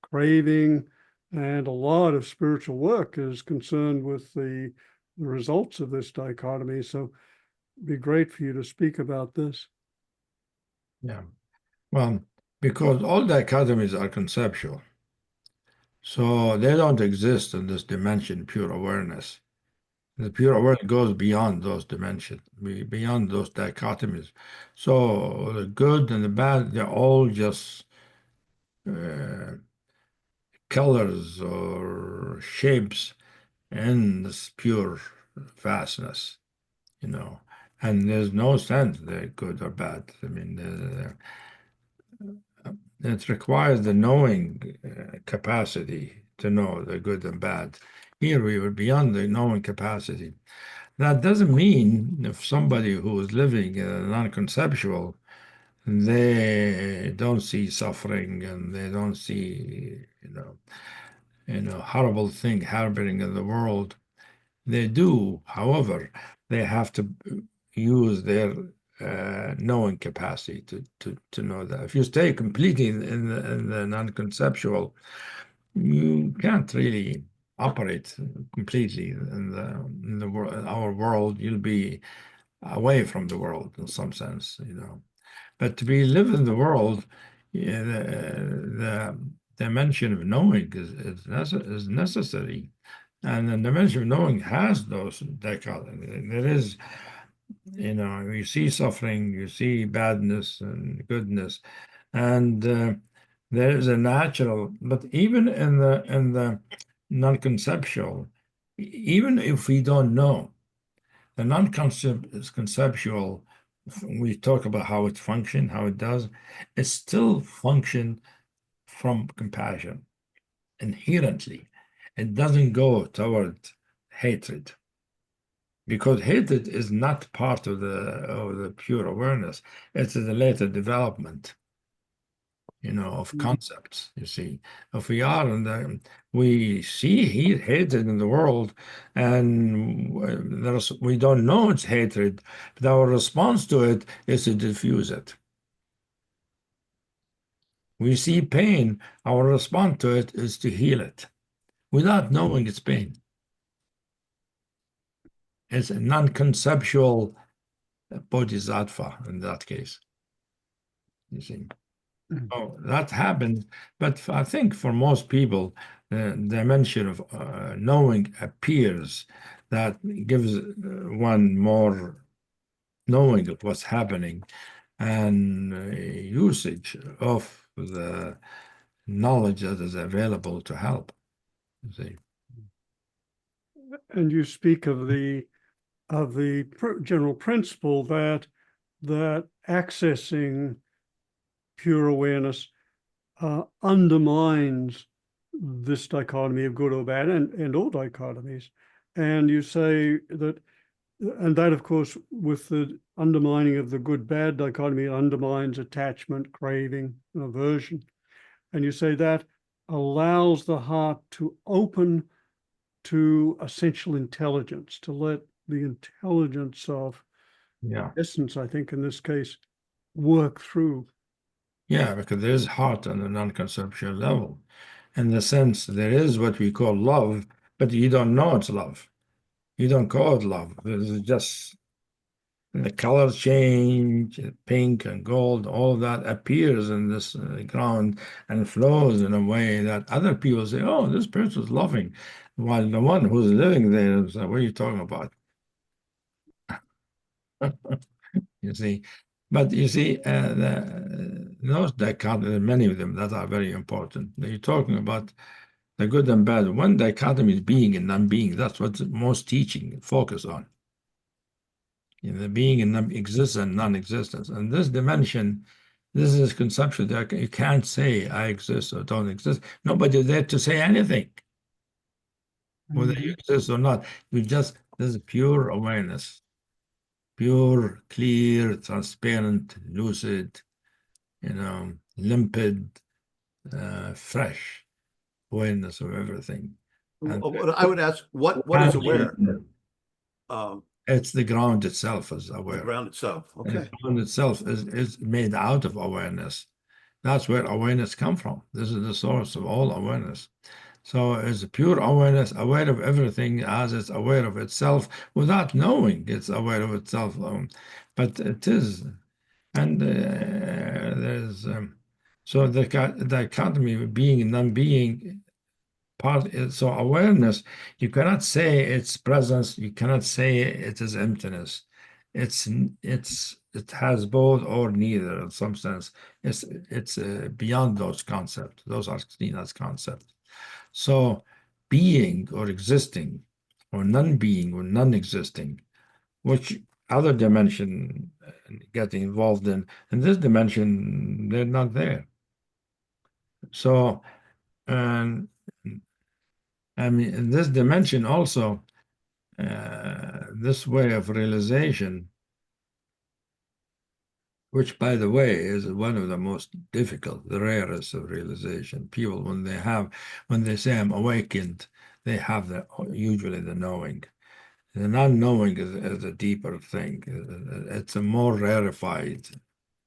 craving, and a lot of spiritual work is concerned with the results of this dichotomy. So it'd be great for you to speak about this. Yeah. Well, because all dichotomies are conceptual. So they don't exist in this dimension, pure awareness. The pure awareness goes beyond those dimensions, beyond those dichotomies. So the good and the bad, they're all just colors or shapes in this pure vastness, And there's no sense they're good or bad. I mean, it requires the knowing capacity to know the good and bad. Here we were beyond the knowing capacity. That doesn't mean if somebody who is living in a non-conceptual, they don't see suffering and they don't see, horrible thing happening in the world. They do, however, they have to use their knowing capacity to know that. If you stay completely in the non-conceptual, you can't really operate completely in the world, our world. You'll be away from the world in some sense, you know. But to be live in the world, yeah, the dimension of knowing is necessary, and the dimension of knowing has those dichotomies. There is, you know, you see suffering, you see badness and goodness, and there is a natural. But even in the non-conceptual, even if we don't know, the non-conceptual, we talk about how it functions, how it does, it still function from compassion inherently. It doesn't go toward hatred, because hatred is not part of the pure awareness. It's the later development, you know, of concepts. You see, if we are in the, we see hatred in the world, and we don't know it's hatred, but our response to it is to diffuse it. We see pain, our response to it is to heal it without knowing it's pain. It's a non-conceptual bodhisattva in that case. You see. Oh, that happens, but I think for most people, the dimension of knowing appears that gives one more knowing of what's happening and usage of the knowledge that is available to help. You see. And you speak of the general principle that accessing pure awareness undermines this dichotomy of good or bad and all dichotomies. And you say that, and that, of course, with the undermining of the good-bad dichotomy, undermines attachment, craving, and aversion. And you say that allows the heart to open to essential intelligence, to let the intelligence of Yeah. essence, I think in this case, work through. Yeah, because there is heart on the non-conceptual level. In the sense, there is what we call love, but you don't know it's love. You don't call it love. It's just the color change, pink and gold, all that appears in this ground and flows in a way that other people say, oh, this person's loving. While the one who's living there is, what are you talking about? You see, but you see, those dichotomies, many of them that are very important. You're talking about the good and bad. One dichotomy is being and non-being. That's what most teaching focus on. You know, the being and existence and non-existence. And this dimension, this is conceptual. You can't say I exist or don't exist. Nobody's there to say anything, whether you exist or not. You just, this is pure awareness. Pure, clear, transparent, lucid, you know, limpid, fresh awareness of everything. And I would ask, what is aware? it's the ground itself is The aware. ground itself. And Okay. the ground itself is made out of awareness. That's where awareness comes from. This is the source of all awareness. So it's a pure awareness, aware of everything as it's aware of itself without knowing it's aware of itself. But it is. And there's so the dichotomy of being and non-being part is, so awareness, you cannot say it's presence, you cannot say it is emptiness. It has both or neither in some sense. It's beyond those concepts. Those are seen as concepts. So being or existing or non-being or non-existing, which other dimension get involved in this dimension, they're not there. So, and I mean, in this dimension also, this way of realization, which by the way is one of the most difficult, the rarest of realization. People, when they say I'm awakened, they have usually the knowing. The non-knowing is a deeper thing. It's a more rarefied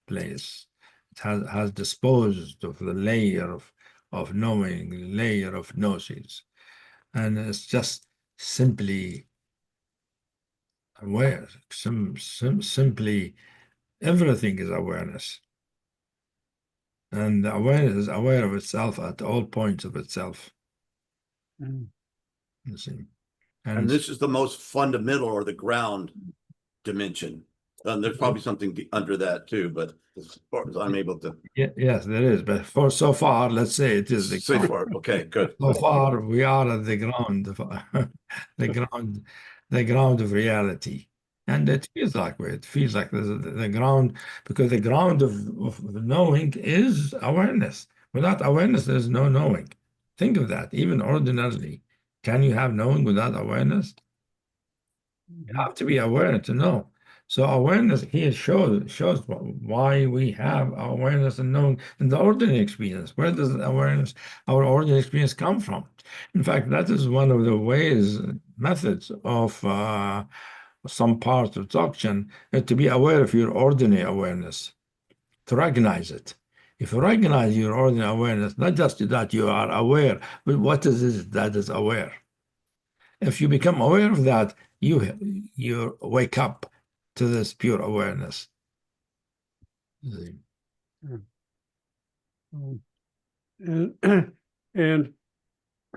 place. It has disposed of the layer of of knowing, layer of gnosis. And it's just simply aware. Simply everything is awareness. And the awareness is aware of itself at all points of itself. Mm. You see. And this is the most fundamental or the ground dimension. There's probably something under that too, but as far as I'm able to yes, there is. But for so far, let's say it is the say ground. for it. Okay, good. So far, we are at the ground, the ground, the ground of reality. And it feels like it feels like the ground, because the ground of knowing is awareness. Without awareness, there's no knowing. Think of that, even ordinarily. Can you have knowing without awareness? You have to be aware to know. So awareness here shows why we have awareness and knowing in the ordinary experience. Where does awareness, our ordinary experience, come from? In fact, that is one of the ways, methods of some part of Dzogchen, to be aware of your ordinary awareness, to recognize it. If you recognize your ordinary awareness, not just that you are aware, but what is it that is aware? If you become aware of that, you wake up to this pure awareness. And and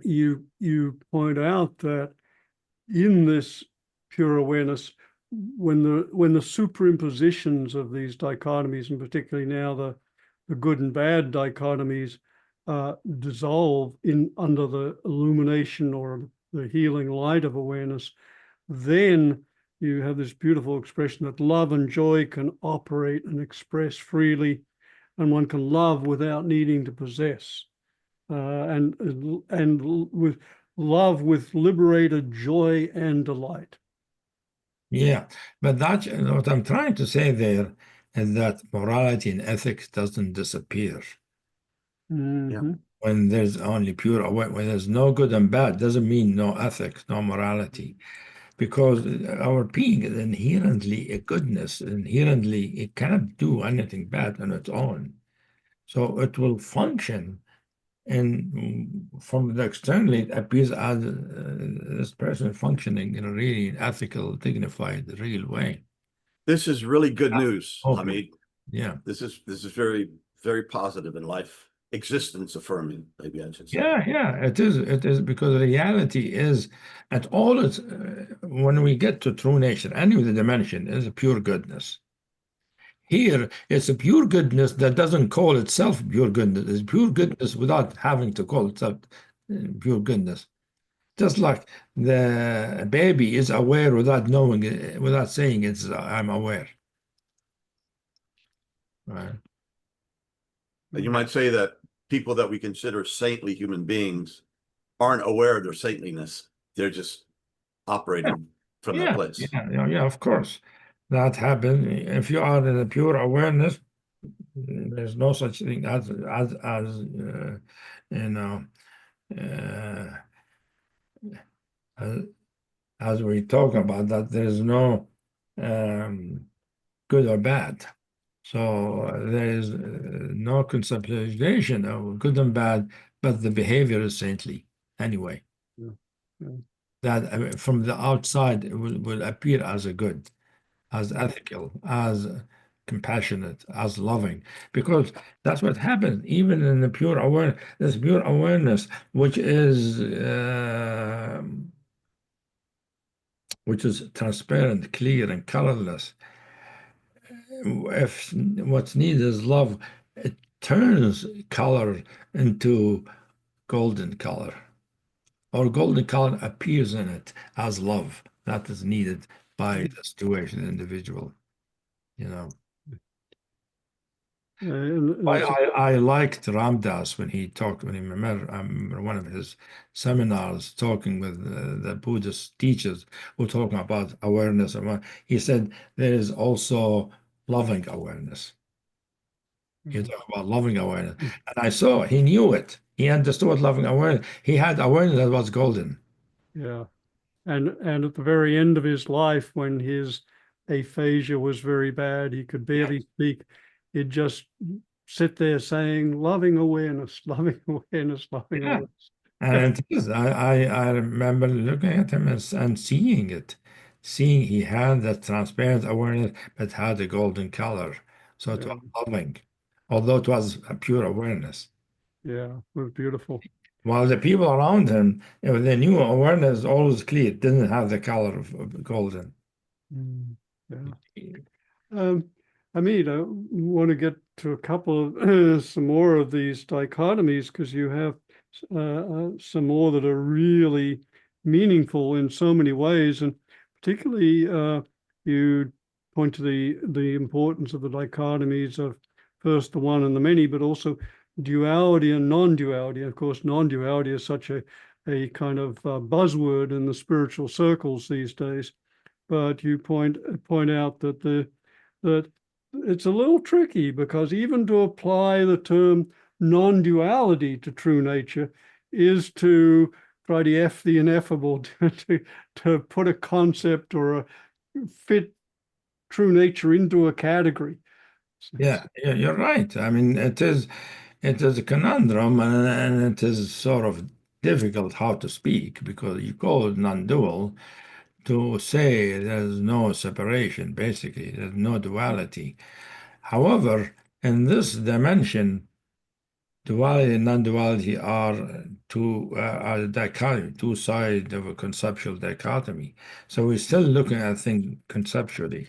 you point out that in this pure awareness, when the superimpositions of these dichotomies, and particularly now the good and bad dichotomies, dissolve in under the illumination or the healing light of awareness, then you have this beautiful expression that love and joy can operate and express freely, and one can love without needing to possess, and with love with liberated joy and delight. Yeah, but that's what I'm trying to say there is that morality and ethics doesn't disappear. Mm-hmm. When there's only pure awareness, when there's no good and bad, doesn't mean no ethics, no morality. Because our being is inherently a goodness, inherently, it cannot do anything bad on its own. So it will function, and from the externally, it appears as this person functioning in a really ethical, dignified, real way. This is really good news, Okay. Hameed. Yeah. This is very, very positive in life. Existence affirming, maybe I should say. Yeah, it is. It is because reality is at all its, when we get to true nature, any of the dimension is a pure goodness. Here, it's a pure goodness that doesn't call itself pure goodness. It's pure goodness without having to call itself pure goodness. Just like the baby is aware without knowing, without saying it's I'm aware. Right. You might say that people that we consider saintly human beings aren't aware of their saintliness. They're just operating from that place. Yeah, of course. That happens. If you are in a pure awareness, there's no such thing as you know uh, as we talk about that. There's no good or bad. So there is no conceptualization of good and bad, but the behavior is saintly anyway. Yeah. Yeah. That from the outside it will appear as a good, as ethical, as compassionate, as loving, because that's what happens even in the pure awareness. This pure awareness, which is transparent, clear, and colorless. If what's needed is love, it turns color into golden color, or golden color appears in it as love that is needed by the situation, the individual, you know. And I liked Ramdas when he talked, when he remember one of his seminars talking with the Buddhist teachers who were talking about awareness. And he said there is also loving awareness. You talk about loving awareness. And I saw he knew it. He understood loving awareness. He had awareness that was golden. yeah. And at the very end of his life, when his aphasia was very bad, he could barely speak. It just sit there saying loving awareness, loving awareness, loving Yeah. awareness. And it is, I remember looking at him and seeing it, seeing he had that transparent awareness, but had a golden color. So it Yeah, was loving, although it was a pure awareness. yeah, it was beautiful. While the people around him, they knew awareness always clear, it didn't have the color of golden. Mm, yeah. Hamid, I want to get to a couple of some more of these dichotomies because you have some more that are really meaningful in so many ways, and particularly you point to the importance of the dichotomies of first the one and the many, but also duality and non-duality. Of course, non-duality is such a kind of buzzword in the spiritual circles these days. But you point out that that it's a little tricky because even to apply the term non-duality to true nature is to try to F the ineffable, to put a concept or a fit true nature into a category. Yeah, you're right. I mean, it is a conundrum, and it is sort of difficult how to speak because you call it non-dual to say there's no separation, basically, there's no duality. However, in this dimension, duality and non-duality are are dichotomy, two sides of a conceptual dichotomy. So we're still looking at things conceptually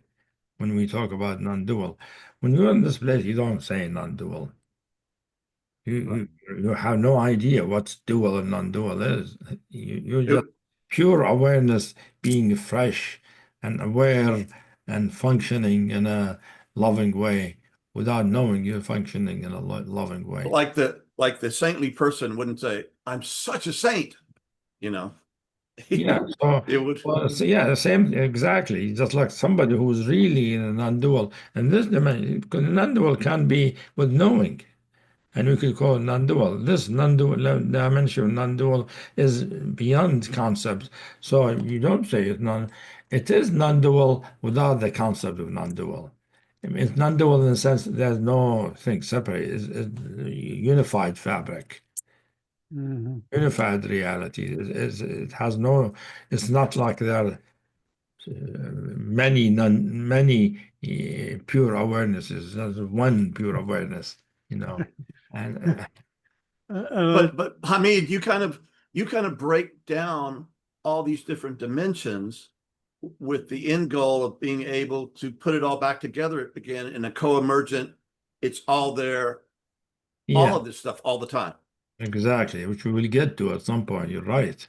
when we talk about non-dual. When you're in this place, you don't say non-dual. You have no idea what's dual and non-dual is. You're just It- pure awareness, being fresh and aware and functioning in a loving way without knowing you're functioning in a loving way. like the saintly person wouldn't say, "I'm such a saint," you know. Yeah, so, It would. well, so yeah, the same exactly. Just like somebody who's really in a non-dual, and this dimension, because non-dual can be with knowing. And we could call it non-dual. This non-dual dimension of non-dual is beyond concepts. So you don't say it's non. It is non-dual without the concept of non-dual. I mean, it's non-dual in the sense that there's no thing separate. It's a unified fabric, Mhm. unified reality. It has no. It's not like there are many pure awarenesses. There's one pure awareness, you know, and. But Hamid, you kind of break down all these different dimensions with the end goal of being able to put it all back together again in a co-emergent. It's all there, all Yeah, of this stuff all the time. exactly, which we will get to at some point. You're right.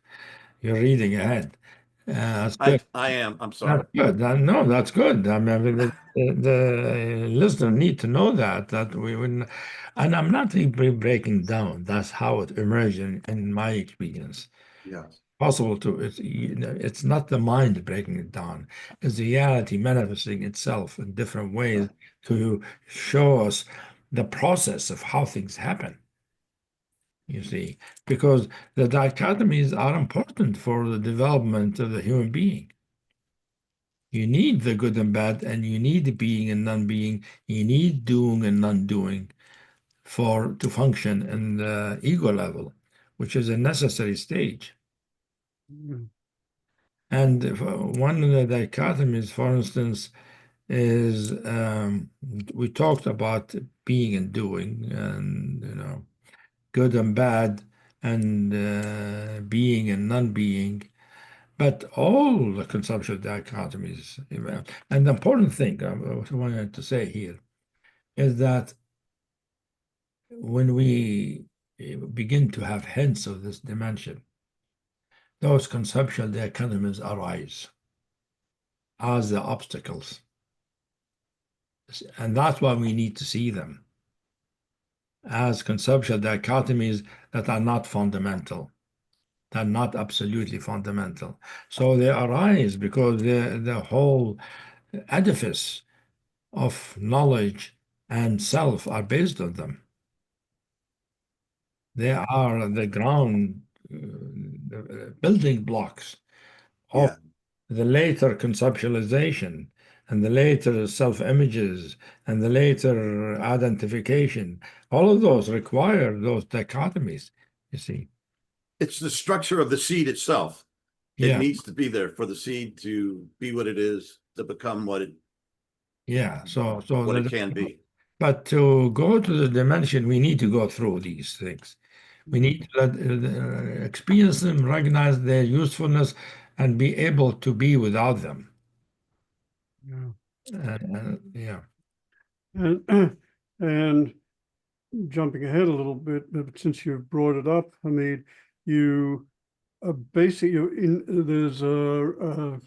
You're reading ahead. That's good. I am. I'm sorry. That's good. No, that's good. I mean, the listener need to know that we wouldn't, and I'm not even breaking down. That's how it emerged in my experience. Yes. Possible to it's not the mind breaking it down. It's the reality manifesting itself in different ways to show us the process of how things happen. You see, because the dichotomies are important for the development of the human being. You need the good and bad, and you need being and non-being. You need doing and non-doing for to function in the ego level, which is a necessary stage. Mhm. And one of the dichotomies, for instance, is we talked about being and doing, and good and bad, and being and non-being. But all the conceptual dichotomies, and the important thing I wanted to say here is that when we begin to have hints of this dimension, those conceptual dichotomies arise as the obstacles. And that's why we need to see them as conceptual dichotomies that are not fundamental. They're not absolutely fundamental. So they arise because the whole edifice of knowledge and self are based on them. They are the ground, the building blocks of Yeah. the later conceptualization and the later self-images, and the later identification, all of those require those dichotomies, you see. It's the structure of the seed itself. It Yeah, needs to be there for the seed to be what it is, to become what it yeah. So can be. but to go to the dimension, we need to go through these things. We need to experience them, recognize their usefulness, and be able to be without them. Yeah. Yeah. And jumping ahead a little bit, but since you brought it up, Hameed, you basically there's a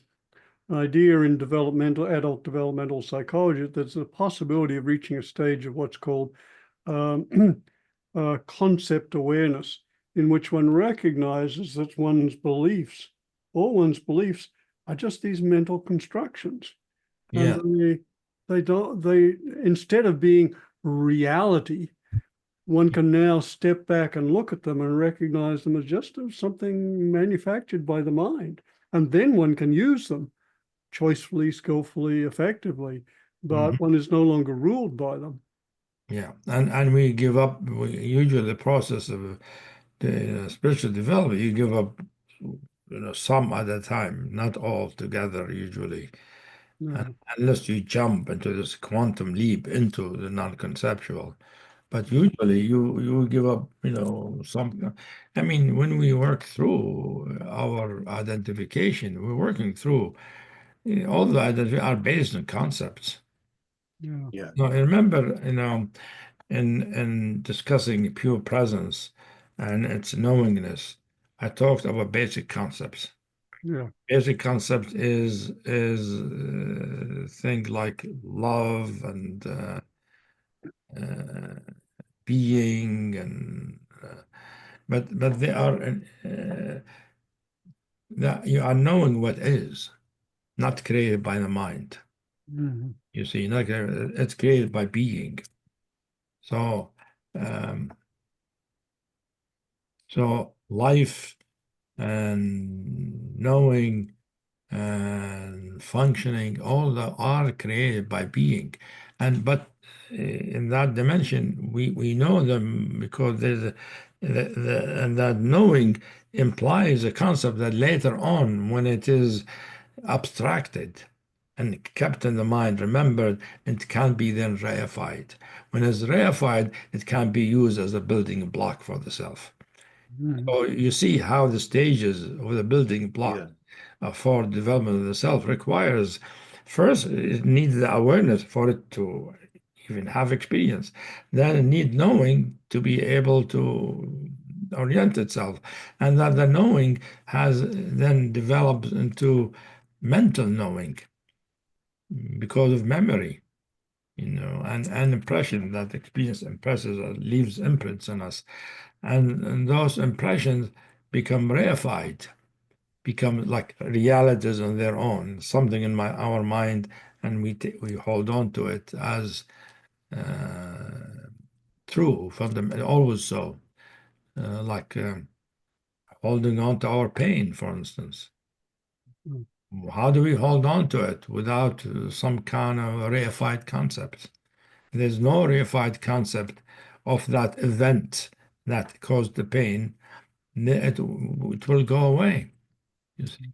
idea in adult developmental psychology that there's a possibility of reaching a stage of what's called concept awareness, in which one recognizes that all one's beliefs are just these mental constructions. Yeah. And they instead of being reality, one can now step back and look at them and recognize them as just something manufactured by the mind. And then one can use them choicefully, skillfully, effectively, but one is no longer ruled by them. Yeah, and we give up. Usually, the process of the spiritual development, you give up, some at a time, not all together. Usually, unless you jump into this quantum leap into the non-conceptual. But usually, you give up, some. I mean, when we work through our identification, we're working through all the identity are based on concepts. Yeah. No, I remember, in discussing pure presence and its knowingness, I talked about basic concepts. Yeah. Basic concept is things like love and being, and but they are that you are knowing what is, not created by the mind. You see, not it's created by being. So. So life and knowing and functioning, all that are created by being. But in that dimension, we know them because there's and that knowing implies a concept that later on, when it is abstracted and kept in the mind, remembered, it can be then reified. When it's reified, it can be used as a building block for the self. So you see how the stages of the building block for development of the self requires, first, it needs the awareness for it to even have experience. Then it needs knowing to be able to orient itself. And that the knowing has then developed into mental knowing because of memory, and impression. That experience impresses us, leaves imprints on us. And those impressions become reified, become like realities on their own, something in our mind, and we hold on to it as true, fundamental, always so. Like holding on to our pain, for instance. How do we hold on to it without some kind of reified concept? There's no reified concept of that event that caused the pain. It will go away. You see.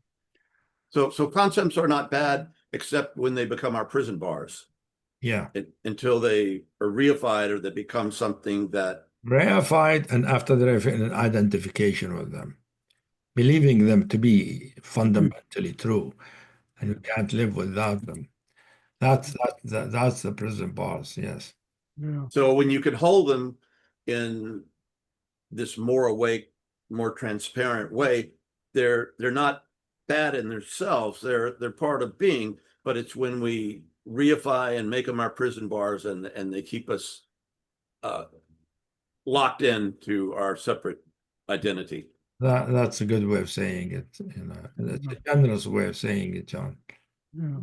So concepts are not bad, except when they become our prison bars. Yeah. Until they are reified or they become something that Reified, and after the reified, identification with them, believing them to be fundamentally true, and you can't live without them. That's the prison bars. Yes. Yeah. So when you can hold them in this more awake, more transparent way, they're not bad in themselves. They're part of being, but it's when we reify and make them our prison bars, and they keep us locked into our separate identity. That's a good way of saying it. It's a generous way of saying it, John. Yeah.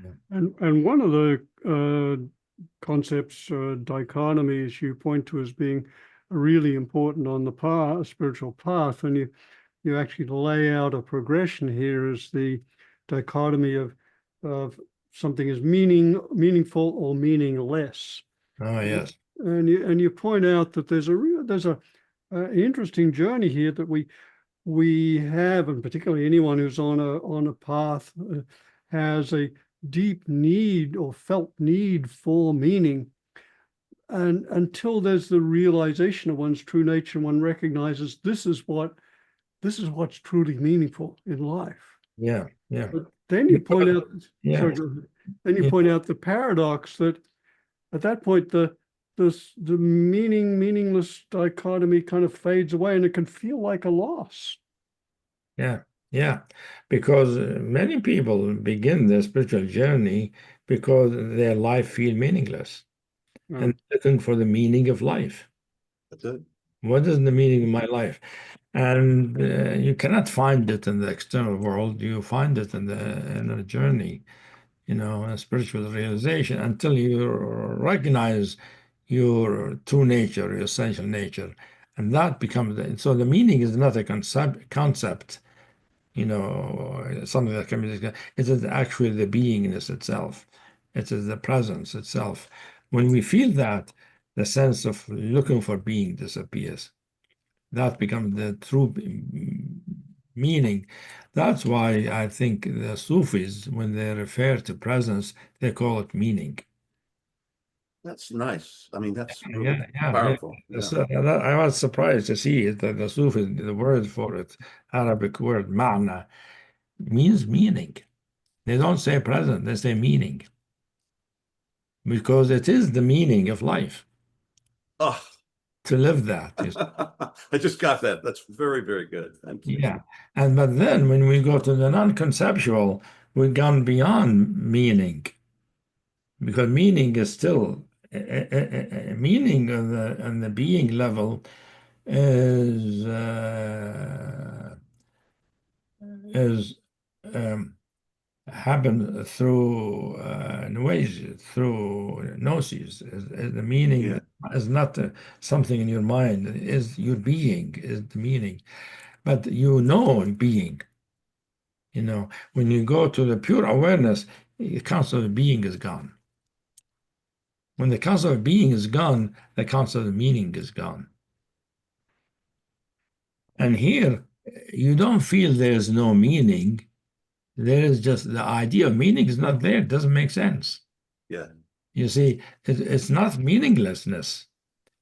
Yeah. And one of the concepts, dichotomies you point to as being really important on the spiritual path, and you actually lay out a progression here, is the dichotomy of something is meaningful or meaningless. Oh, yes. And you point out that there's a interesting journey here that we have, and particularly anyone who's on a path has a deep need or felt need for meaning. And until there's the realization of one's true nature, one recognizes this is what's truly meaningful in life. Yeah, yeah. But then you point out, Yeah. sorry, go ahead. Then you Yeah. point out the paradox that at that point the meaningless dichotomy kind of fades away, and it can feel like a loss. Yeah, yeah, because many people begin their spiritual journey because their life feel meaningless and looking for the meaning of life. That's it. What is the meaning of my life? And you cannot find it in the external world. You find it in the journey, a spiritual realization until you recognize your true nature, your essential nature, and that becomes so the meaning is not a concept, something that can be discussed. It is actually the beingness itself. It is the presence itself. When we feel that, the sense of looking for being disappears. That becomes the true meaning. That's why I think the Sufis, when they refer to presence, they call it meaning. That's nice. I mean, that's really Yeah. powerful. Yeah. So I was surprised to see it, that the Sufi, the word for it, Arabic word, ma'na, means meaning. They don't say present, they say meaning. Because it is the meaning of life Oh, to live that. I just got that. That's very, very good. Thank you. Yeah. But then when we go to the non-conceptual, we've gone beyond meaning. Because meaning is still meaning on the being level is is happen through ways, through gnosis. The meaning is not something in your mind, is your being, is the meaning. But being. When you go to the pure awareness, the concept of being is gone. When the concept of being is gone, the concept of meaning is gone. And here, you don't feel there is no meaning. There is just the idea of meaning is not there. It doesn't make sense. Yeah. You see, it's not meaninglessness.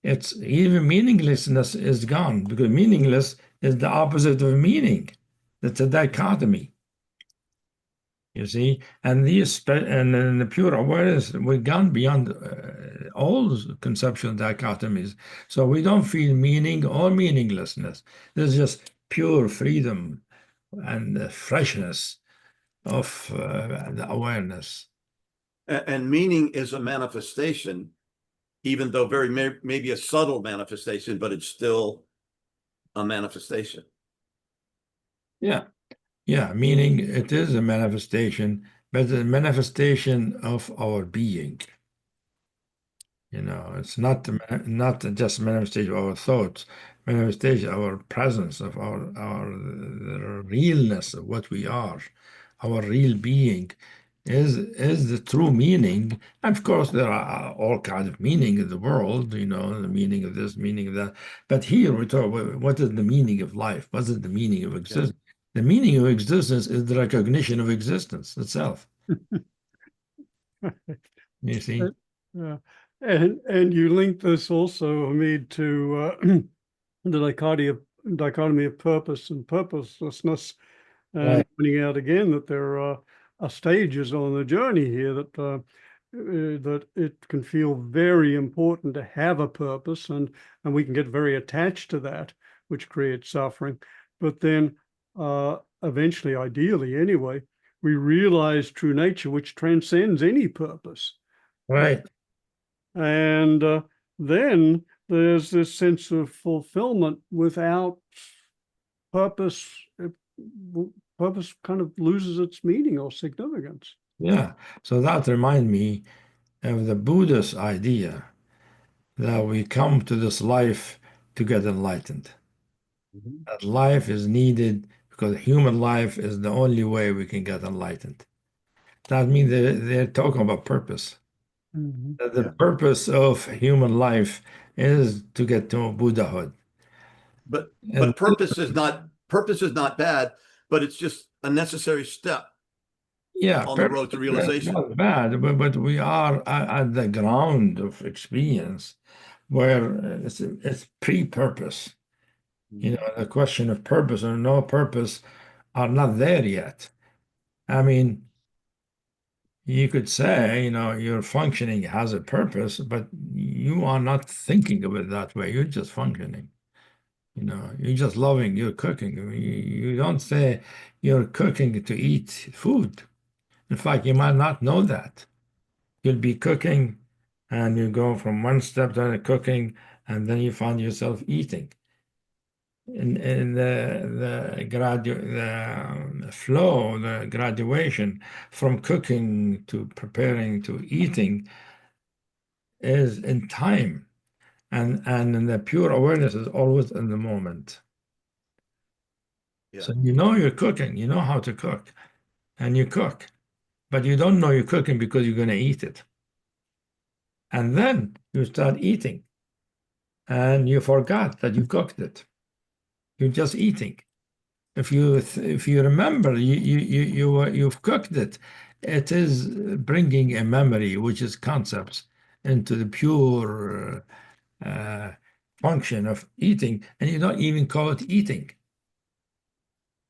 It's even meaninglessness is gone because meaningless is the opposite of meaning. It's a dichotomy. You see, and in the pure awareness, we've gone beyond all conceptual dichotomies. So we don't feel meaning or meaninglessness. There's just pure freedom and freshness of the awareness. And meaning is a manifestation, even though maybe a subtle manifestation, but it's still a manifestation. Yeah. Yeah, meaning it is a manifestation, but a manifestation of our being. It's not just manifestation of our thoughts, manifestation of our presence, of the realness of what we are, our real being is the true meaning. And of course, there are all kinds of meaning in the world, the meaning of this, meaning of that. But here we talk about what is the meaning of life? What is the meaning of existence? The meaning of existence is the recognition of existence itself. You see? Yeah. And you link this also, Hameed, to the dichotomy of purpose and purposelessness, and Right. pointing out again that there are stages on the journey here that it can feel very important to have a purpose, and we can get very attached to that, which creates suffering. But then eventually, ideally anyway, we realize true nature, which transcends any purpose. Right. And then there's this sense of fulfillment without purpose. Purpose kind of loses its meaning or significance. Yeah. So that reminds me of the Buddhist idea that we come to this life to get enlightened. That life is needed because human life is the only way we can get enlightened. That means they're talking about purpose. Mhm. That the Yeah. purpose of human life is to get to Buddhahood. But And purpose is not bad, but it's just a necessary step yeah, on the purpose road to is realization. not bad, but we are at the ground of experience where it's pre-purpose. You know, the question of purpose or no purpose are not there yet. I mean, you could say, you know, your functioning has a purpose, but you are not thinking of it that way. You're just functioning. You know, you're just loving, you're cooking. I mean, you don't say you're cooking to eat food. In fact, you might not know that. You'll be cooking and you go from one step to the cooking, and then you find yourself eating. In the flow, the graduation from cooking to preparing to eating is in time, and the pure awareness is always in the moment. Yeah. So you know you're cooking, you know how to cook, and you cook, but you don't know you're cooking because you're going to eat it. And then you start eating, and you forgot that you cooked it. You're just eating. If you remember you've cooked it, it is bringing a memory, which is concepts, into the pure function of eating, and you don't even call it eating.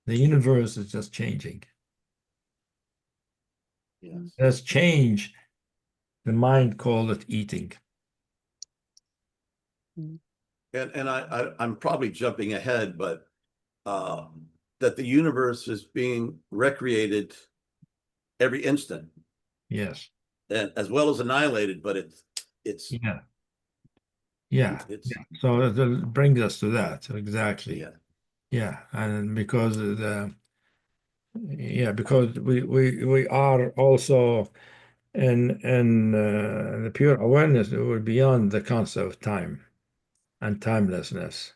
The universe is just changing. Yes. There's change. The mind called it eating. And I'm probably jumping ahead, but that the universe is being recreated every instant, Yes. and as well as annihilated, but it's Yeah. Yeah. it's Yeah. So that brings us to that. Exactly. yeah. Yeah. And because because we are also in the pure awareness, we're beyond the concept of time and timelessness.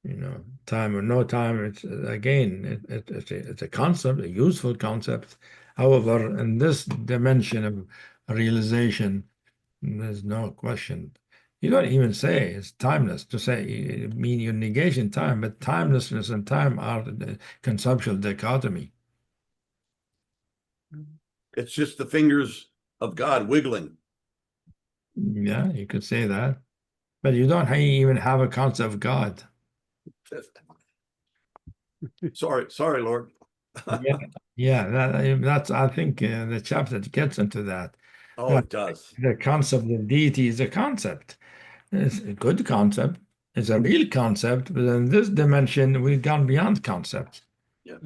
You know, time or no time, it's again, it's a concept, a useful concept. However, in this dimension of realization, there's no question. You don't even say it's timeless to say, mean you're negation time, but timelessness and time are the conceptual dichotomy. It's just the fingers of God wiggling. Yeah, you could say that. But you don't even have a concept of God. Sorry, Lord. Yeah, yeah, that's I think the chapter gets into that. Oh, That it does. the concept of deity is a concept. It's a good concept. It's a real concept, but in this dimension, we've gone beyond concept. Yes.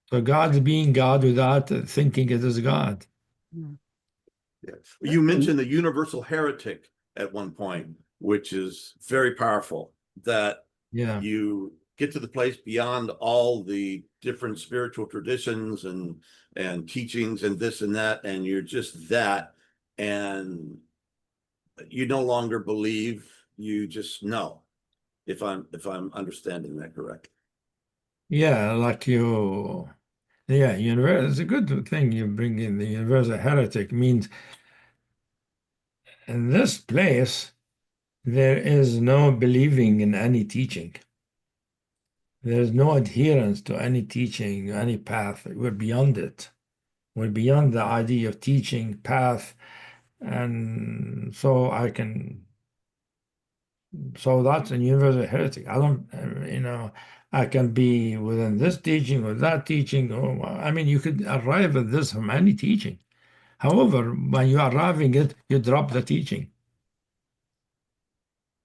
So God is being God without thinking it is God. Yeah. You mentioned the universal heretic at one point, which is very powerful, that Yeah, you get to the place beyond all the different spiritual traditions and teachings and this and that, and you're just that, and you no longer believe, you just know, if I'm understanding that correctly. yeah, like universe. It's a good thing you bring in the universal heretic. Means in this place, there is no believing in any teaching. There's no adherence to any teaching, any path. We're beyond it. We're beyond the idea of teaching, path, and so that's a universal heretic. I don't, I can be within this teaching or that teaching. Or, I mean, you could arrive at this from any teaching. However, when you are arriving it, you drop the teaching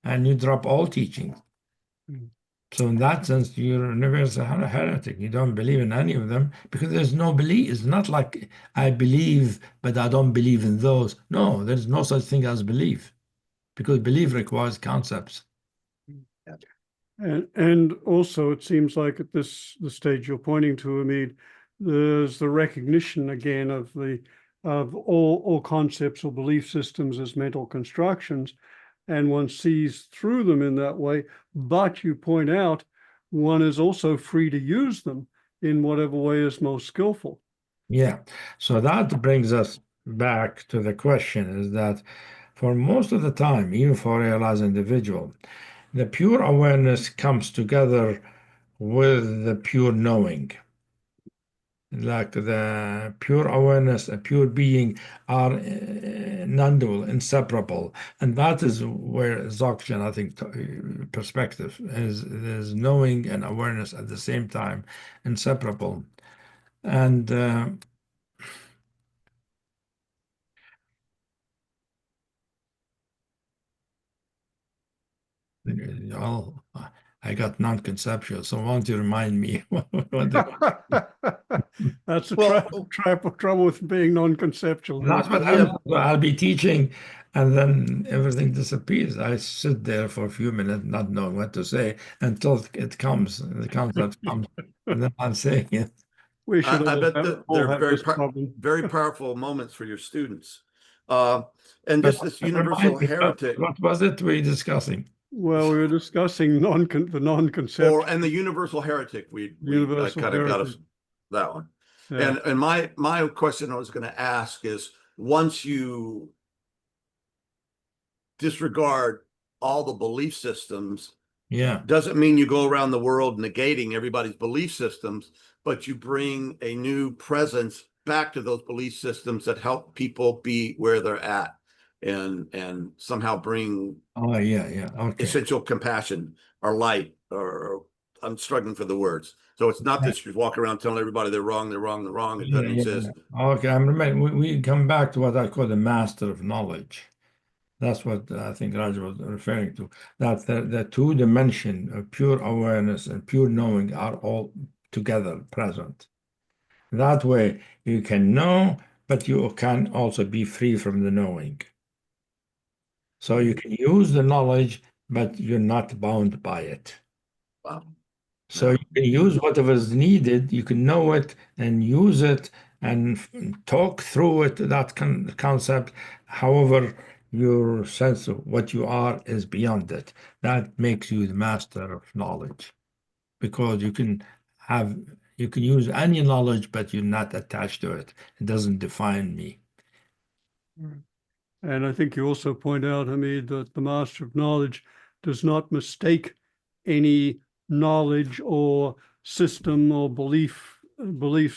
and you drop all teaching. So in that sense, you're a universal heretic. You don't believe in any of them because there's no belief. It's not like I believe, but I don't believe in those. No, there's no such thing as belief because belief requires concepts. And also it seems like at the stage you're pointing to, Hameed, there's the recognition again of all concepts or belief systems as mental constructions, and one sees through them in that way. But you point out one is also free to use them in whatever way is most skillful. Yeah. So that brings us back to the question is that for most of the time, even for a realized individual, the pure awareness comes together with the pure knowing. Like the pure awareness and pure being are non-dual, inseparable. And that is where Dzogchen, I think, perspective is knowing and awareness at the same time, inseparable. And well, I got non-conceptual, so why don't you remind me what That's the Well, trouble with being non-conceptual. that's what yeah, I'll be teaching, and then everything disappears. I sit there for a few minutes, not knowing what to say, until it comes, the concept comes, and then I'm saying it. We should I bet all they're have this problem. very powerful moments for your students. Uh, and But just this remind universal me, heretic, what was it we discussing? Well, we were discussing the non-conceptual and the universal heretic, we universal kind of got us heritage. that one. Yeah. And my question I was going to ask is, once you disregard all the belief systems, Yeah. doesn't mean you go around the world negating everybody's belief systems, but you bring a new presence back to those belief systems that help people be where they're at, and somehow bring Oh, yeah. Okay. essential compassion or light, or I'm struggling for the words. So it's not that you walk around telling everybody they're wrong. It doesn't exist. Okay, I'm remembering. We come back to what I call the master of knowledge. That's what I think Raj was referring to. That the two dimension of pure awareness and pure knowing are all together present. That way you can know, but you can also be free from the knowing. So you can use the knowledge, but you're not bound by it. Wow. So Yeah. you can use whatever is needed, you can know it and use it and talk through it, that concept. However, your sense of what you are is beyond it. That makes you the master of knowledge because have you can use any knowledge, but you're not attached to it. It doesn't define me. And I think you also point out, Hameed, that the master of knowledge does not mistake any knowledge or system or belief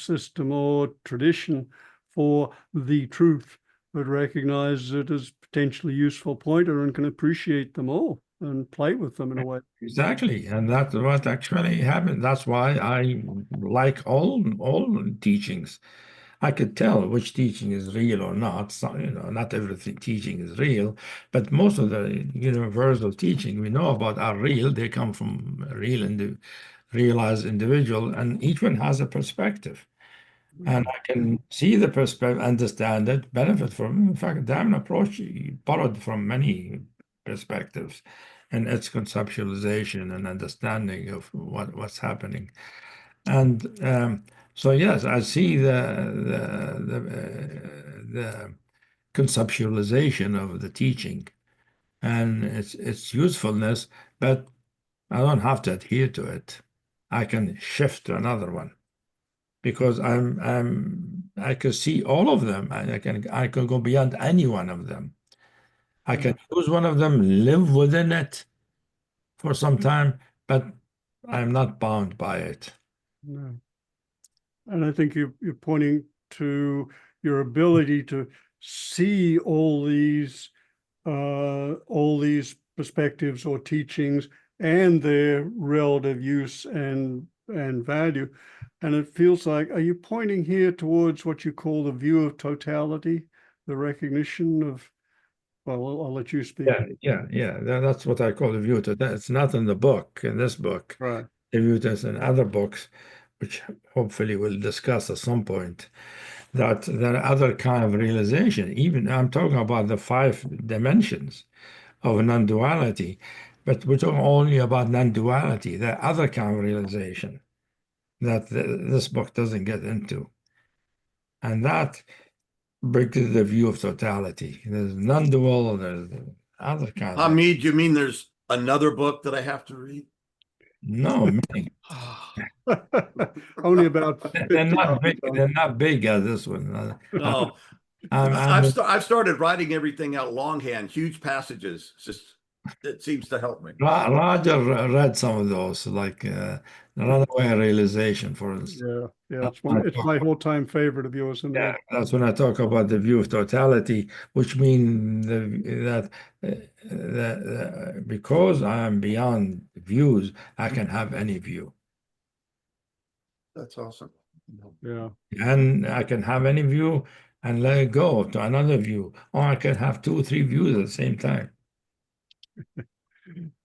system or tradition for the truth, but recognizes it as potentially useful pointer and can appreciate them all and play with them in a way. Exactly, and that's what actually happened. That's why I like all teachings. I could tell which teaching is real or not. So, not everything teaching is real, but most of the universal teaching we know about are real. They come from a real realized individual, and each one has a perspective. And I can see the perspective, understand it, benefit from it. In fact, the Diamond approach borrowed from many perspectives and its conceptualization and understanding of what's happening. And so, yes, I see the conceptualization of the teaching and its usefulness, but I don't have to adhere to it. I can shift to another one because I can see all of them. I can go beyond any one of them. I can use one of them, live within it for some time, but I'm not bound by it. No. And I think you're pointing to your ability to see all these perspectives or teachings and their relative use and value. And it feels like, are you pointing here towards what you call the view of totality, the recognition of, well, I'll let you speak. Yeah. That's what I call the view to that. It's not in the book, in this book. Right. The view is in other books, which hopefully we'll discuss at some point. That there are other kind of realization. Even I'm talking about the five dimensions of non-duality, but we're talking only about non-duality. There are other kind of realization that this book doesn't get into, and that brings the view of totality. There's non-dual. There's other kind of. Hameed, you mean there's another book that I have to read? No, many. Only about They're 50 not of big. them. They're not big as this one. No, I've started writing everything out longhand, huge passages. It seems to help me. Roger read some of those, like Runaway Realization, for instance. Yeah, That's it's my all-time favorite of yours, and Yeah, that's when I talk about the view of totality, which means that because I am beyond views, I can have any view, That's awesome. yeah, and I can have any view and let it go to another view, or I can have two or three views at the same time.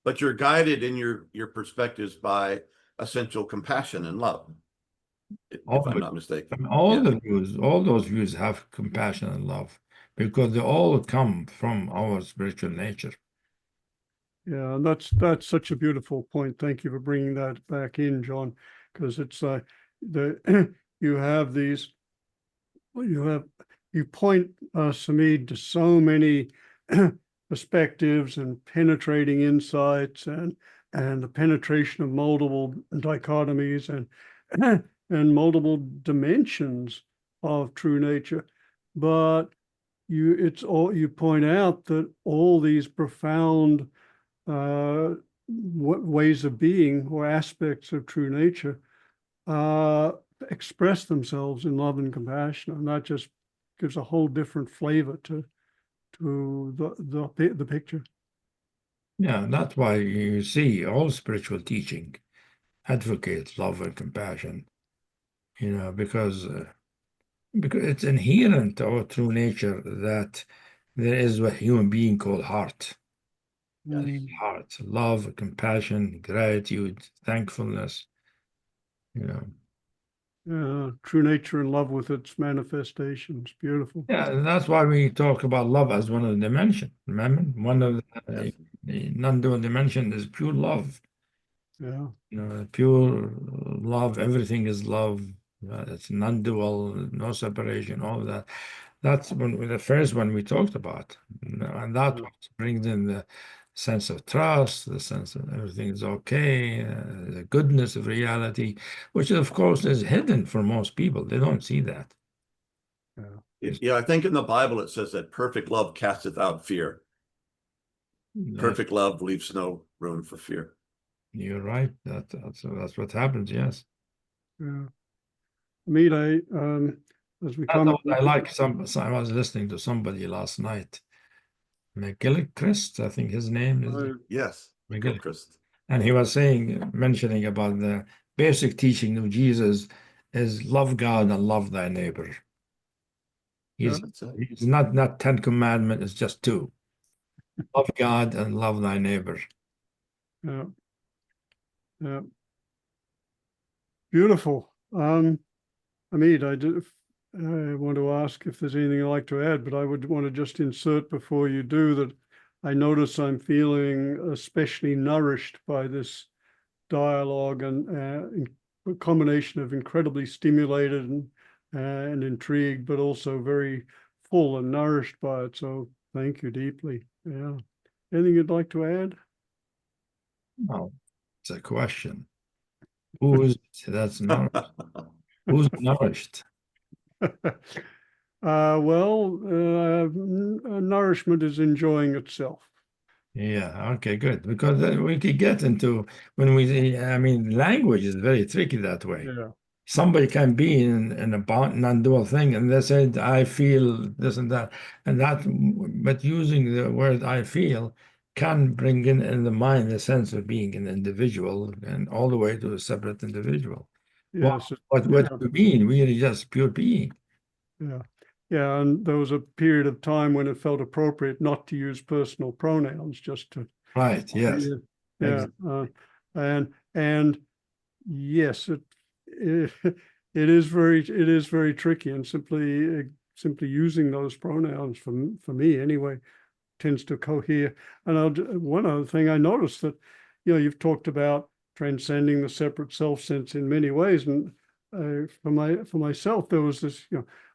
But you're guided in your perspectives by essential compassion and love, if I'm not mistaken. All Yeah. the views, all those views have compassion and love because they all come from our spiritual nature. yeah, and that's such a beautiful point. Thank you for bringing that back in, John, because it's the you have these, you point Hameed to so many perspectives and penetrating insights and the penetration of multiple dichotomies and multiple dimensions of true nature, but you point out that all these profound ways of being or aspects of true nature express themselves in love and compassion, and that just gives a whole different flavor to the picture. Yeah, that's why you see all spiritual teaching advocates love and compassion, because it's inherent to our true nature that there is a human being called heart. Yes. Heart, love, compassion, gratitude, thankfulness, True nature in love with its manifestations. Beautiful. Yeah, and that's why we talk about love as one of the dimensions. Remember, one of the non-dual dimension is pure love. Yeah. Pure love. Everything is love. It's non-dual, no separation. All of that. That's the first one we talked about, and that brings in the sense of trust, the sense of everything is okay, the goodness of reality, which of course is hidden for most people. They don't see that. Yeah, I think in the Bible it says that perfect love casteth out fear. Perfect love leaves no room for fear. You're right. That's what happens. Yes. Yeah. Hameed, as we come. I like I was listening to somebody last night, McGilchrist, I think his name is Yes, McGilchrist, and he was mentioning about the basic teaching of Jesus is love God and love thy neighbor. He's not 10 commandments, it's just two. Love God and love thy neighbor. Yeah. Yeah. Beautiful. Hameed, I want to ask if there's anything you'd like to add, but I would want to just insert before you do that I notice I'm feeling especially nourished by this dialogue and a combination of incredibly stimulated and intrigued, but also very full and nourished by it. So thank you deeply. Yeah. Anything you'd like to add? Oh, it's a question. Who's nourished? Nourishment is enjoying itself. Yeah, okay, good. Because we could get into language is very tricky that way. Yeah. Somebody can be in a non-dual thing and they said, I feel this and that, but using the word I feel can bring in the mind the sense of being an individual and all the way to a separate individual. Yes. What do you mean? Really just pure being. Yeah. Yeah. And there was a period of time when it felt appropriate not to use personal pronouns, just to. Right. Yes. Yeah. And yes, it is very tricky, and simply using those pronouns for me anyway tends to cohere. And one other thing I noticed that, you've talked about transcending the separate self sense in many ways, and for myself, there was this,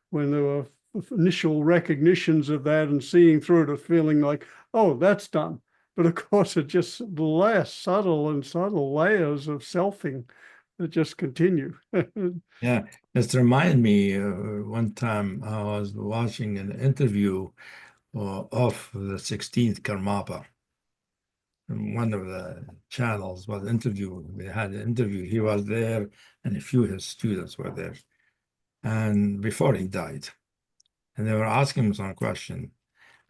when there were initial recognitions of that and seeing through it, a feeling like, oh, that's done. but of course it just less subtle and subtle layers of selfing that just continue. Yeah, just remind me, one time I was watching an interview of the 16th Karmapa. And one of the channels was interview. They had an interview. He was there, and a few of his students were there. And before he died, and they were asking him some question.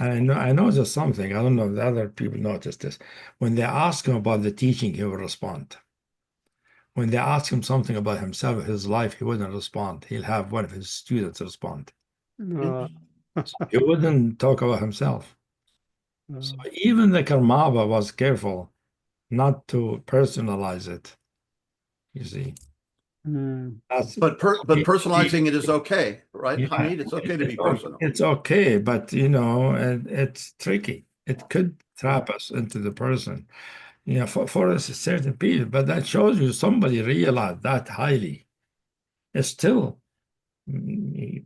And I noticed something. I don't know if the other people noticed this. When they ask him about the teaching, he will respond. When they ask him something about himself, his life, he wouldn't respond. He'll have one of his students respond. Uh, He wouldn't talk about himself. So even the Karmapa was careful not to personalize it. You see, that's But personalizing it is okay, right, yeah, Hameed? It's okay to be personal. it's okay, but you know, it's tricky. It could trap us into the person, you know, for a certain period. But that shows you somebody realized that highly. It's still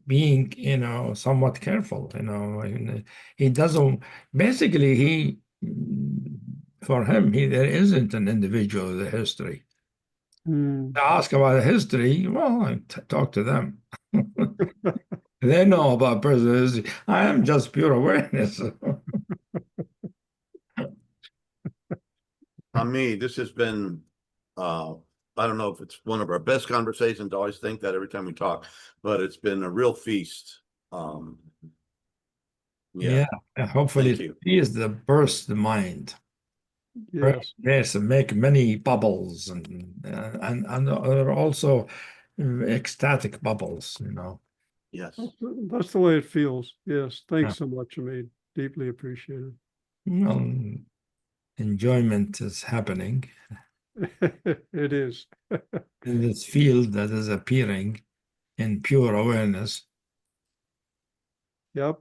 being, you know, somewhat careful. You know, and he doesn't. Basically, he for him, there isn't an individual the history. To ask about the history, well, I talk to them. They know about personal history. I am just pure awareness. Hameed, this has been, I don't know if it's one of our best conversations. I always think that every time we talk, but it's been a real feast. Yeah, Hopefully thank you. it is the burst the mind. yes, Yes, and make many bubbles and are also ecstatic bubbles, you know. Yes. that's the way it feels. Yes, Yeah. thanks so much, Hamid. Deeply appreciated. Well, enjoyment is happening It is. in this field that is appearing in pure awareness. Yep.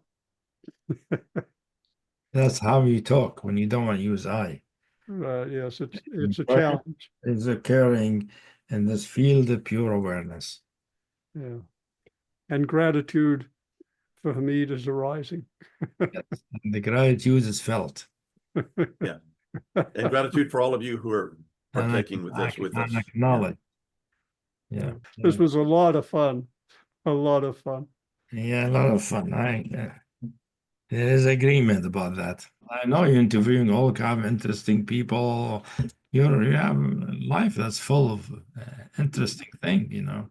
That's how you talk when you don't want to use I. Yes, it's a challenge. Is occurring in this field of pure awareness. Yeah. And gratitude for Hamid is arising. Yes. And the gratitude is felt. Yeah. And gratitude for all of you who are partaking with this with us. And acknowledge. Yeah. This was a lot of fun. A lot of fun. Yeah, a lot of fun. There is agreement about that. I know you're interviewing all kind of interesting people. You have a life that's full of interesting things, you know.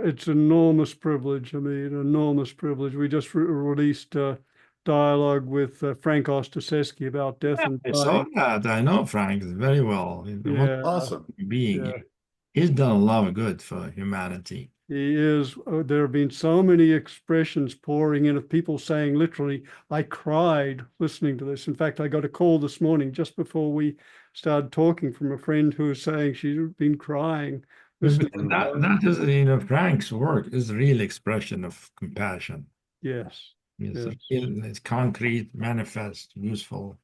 It's enormous privilege. I mean, enormous privilege. We just released a dialogue with Frank Ostaseski about death and I saw dying. that. I know Frank very well. He's a Yeah, Awesome. being. yeah. He's done a lot of good for humanity. He is. There have been so many expressions pouring in of people saying, literally, I cried listening to this. In fact, I got a call this morning just before we started talking from a friend who was saying she'd been crying. Listening to That is, you know, Frank's work is a real expression of compassion. Yes. It's Yes. it's concrete, manifest, useful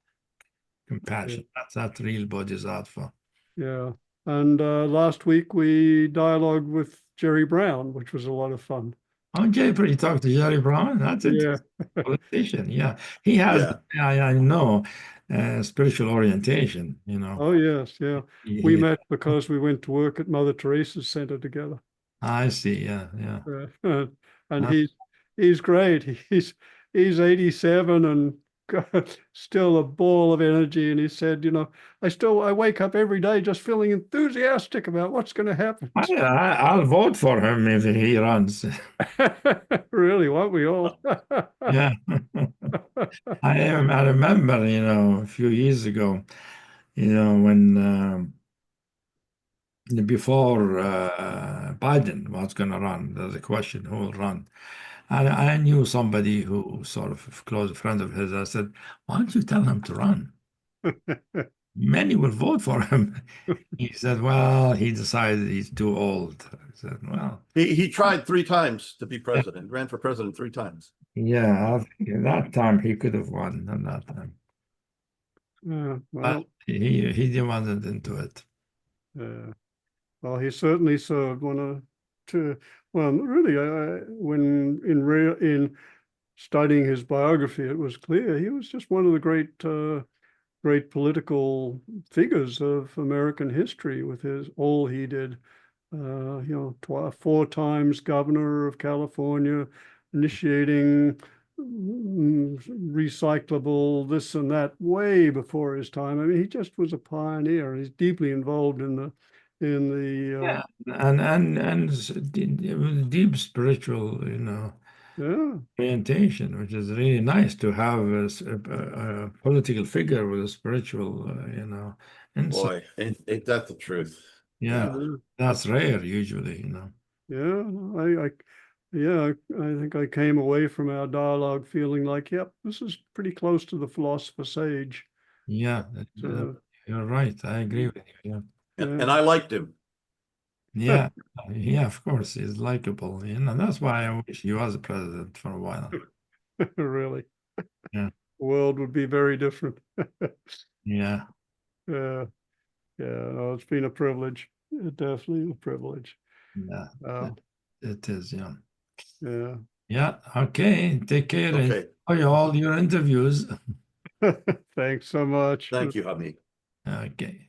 compassion. Yeah. That's real bodhisattva. Yeah. And last week we dialogued with Jerry Brown, which was a lot of fun. Oh, Jay, talked to Jerry Brown. That's it. Yeah. Politician. Yeah, he has. Yeah. I know, spiritual orientation. You know. Oh, yes. Yeah. We He- met because we went to work at Mother Teresa's center together. I see. Yeah, yeah. And Huh? he's great. He's 87 and still a ball of energy. And he said, I wake up every day just feeling enthusiastic about what's going to happen. I'll vote for him if he runs. Really, won't we all? Yeah. I remember, you know, a few years ago, you know, when before Biden was going to run, there's a question who will run. And I knew somebody who sort of a close friend of his. I said, why don't you tell him to run? Many will vote for him. He said, well, he decided he's too old. I said, well, He tried 3 times to be president, ran for president 3 times. yeah, I think at that time he could have won at that time. Yeah, But well, he wasn't into it. well, he certainly served well, really, when in studying his biography, it was clear he was just one of the great great political figures of American history with all he did. You know, 4 times governor of California, initiating recyclable this and that way before his time. I mean, he just was a pioneer. He's deeply involved in the Yeah, and deep spiritual, yeah. orientation, which is really nice to have a political figure with a spiritual, insight. Boy, ain't that the truth? Yeah, that's rare usually, Yeah, I think I came away from our dialogue feeling like, yep, this is pretty close to the philosopher's age. Yeah, So, you're right. I agree with you. And I liked him. Yeah, yeah, of course, he's likable, That's why I wish he was president for a while. really, Yeah, the world would be very different. yeah, Yeah, no, it's been a privilege. Definitely a privilege. yeah. Wow. It is, yeah. Yeah. Yeah, okay. Take care. Okay. Enjoy all your interviews. Thanks so much. Thank you, Hameed. Okay.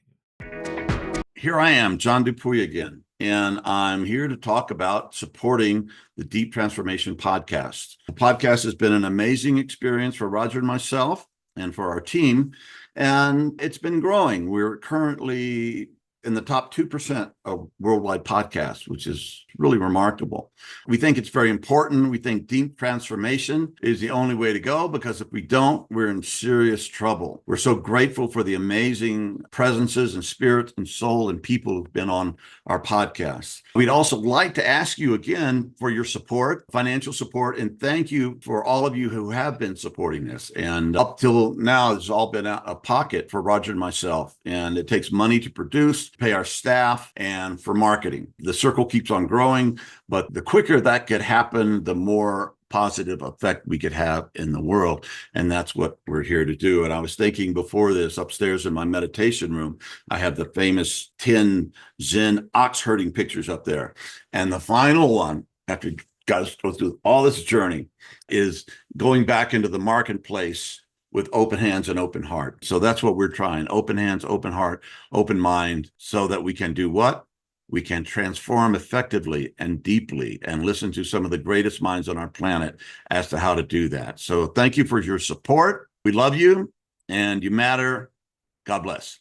Here I am, John Dupuy again, and I'm here to talk about supporting the Deep Transformation podcast. The podcast has been an amazing experience for Roger and myself and for our team, and it's been growing. We're currently in the top 2% of worldwide podcasts, which is really remarkable. We think it's very important. We think deep transformation is the only way to go, because if we don't, we're in serious trouble. We're so grateful for the amazing presences and spirit and soul and people who've been on our podcast. We'd also like to ask you again for your support, financial support, and thank you for all of you who have been supporting this. And up till now, it's all been out of pocket for Roger and myself, and it takes money to produce, pay our staff, and for marketing. The circle keeps on growing, but the quicker that could happen, the more positive effect we could have in the world. And that's what we're here to do. And I was thinking before this, upstairs in my meditation room, I have the famous 10 Zen ox herding pictures up there. And the final one, after you guys go through all this journey, is going back into the marketplace with open hands and open heart. So that's what we're trying. Open hands, open heart, open mind, so that we can do what? We can transform effectively and deeply and listen to some of the greatest minds on our planet as to how to do that. So thank you for your support. We love you and you matter. God bless.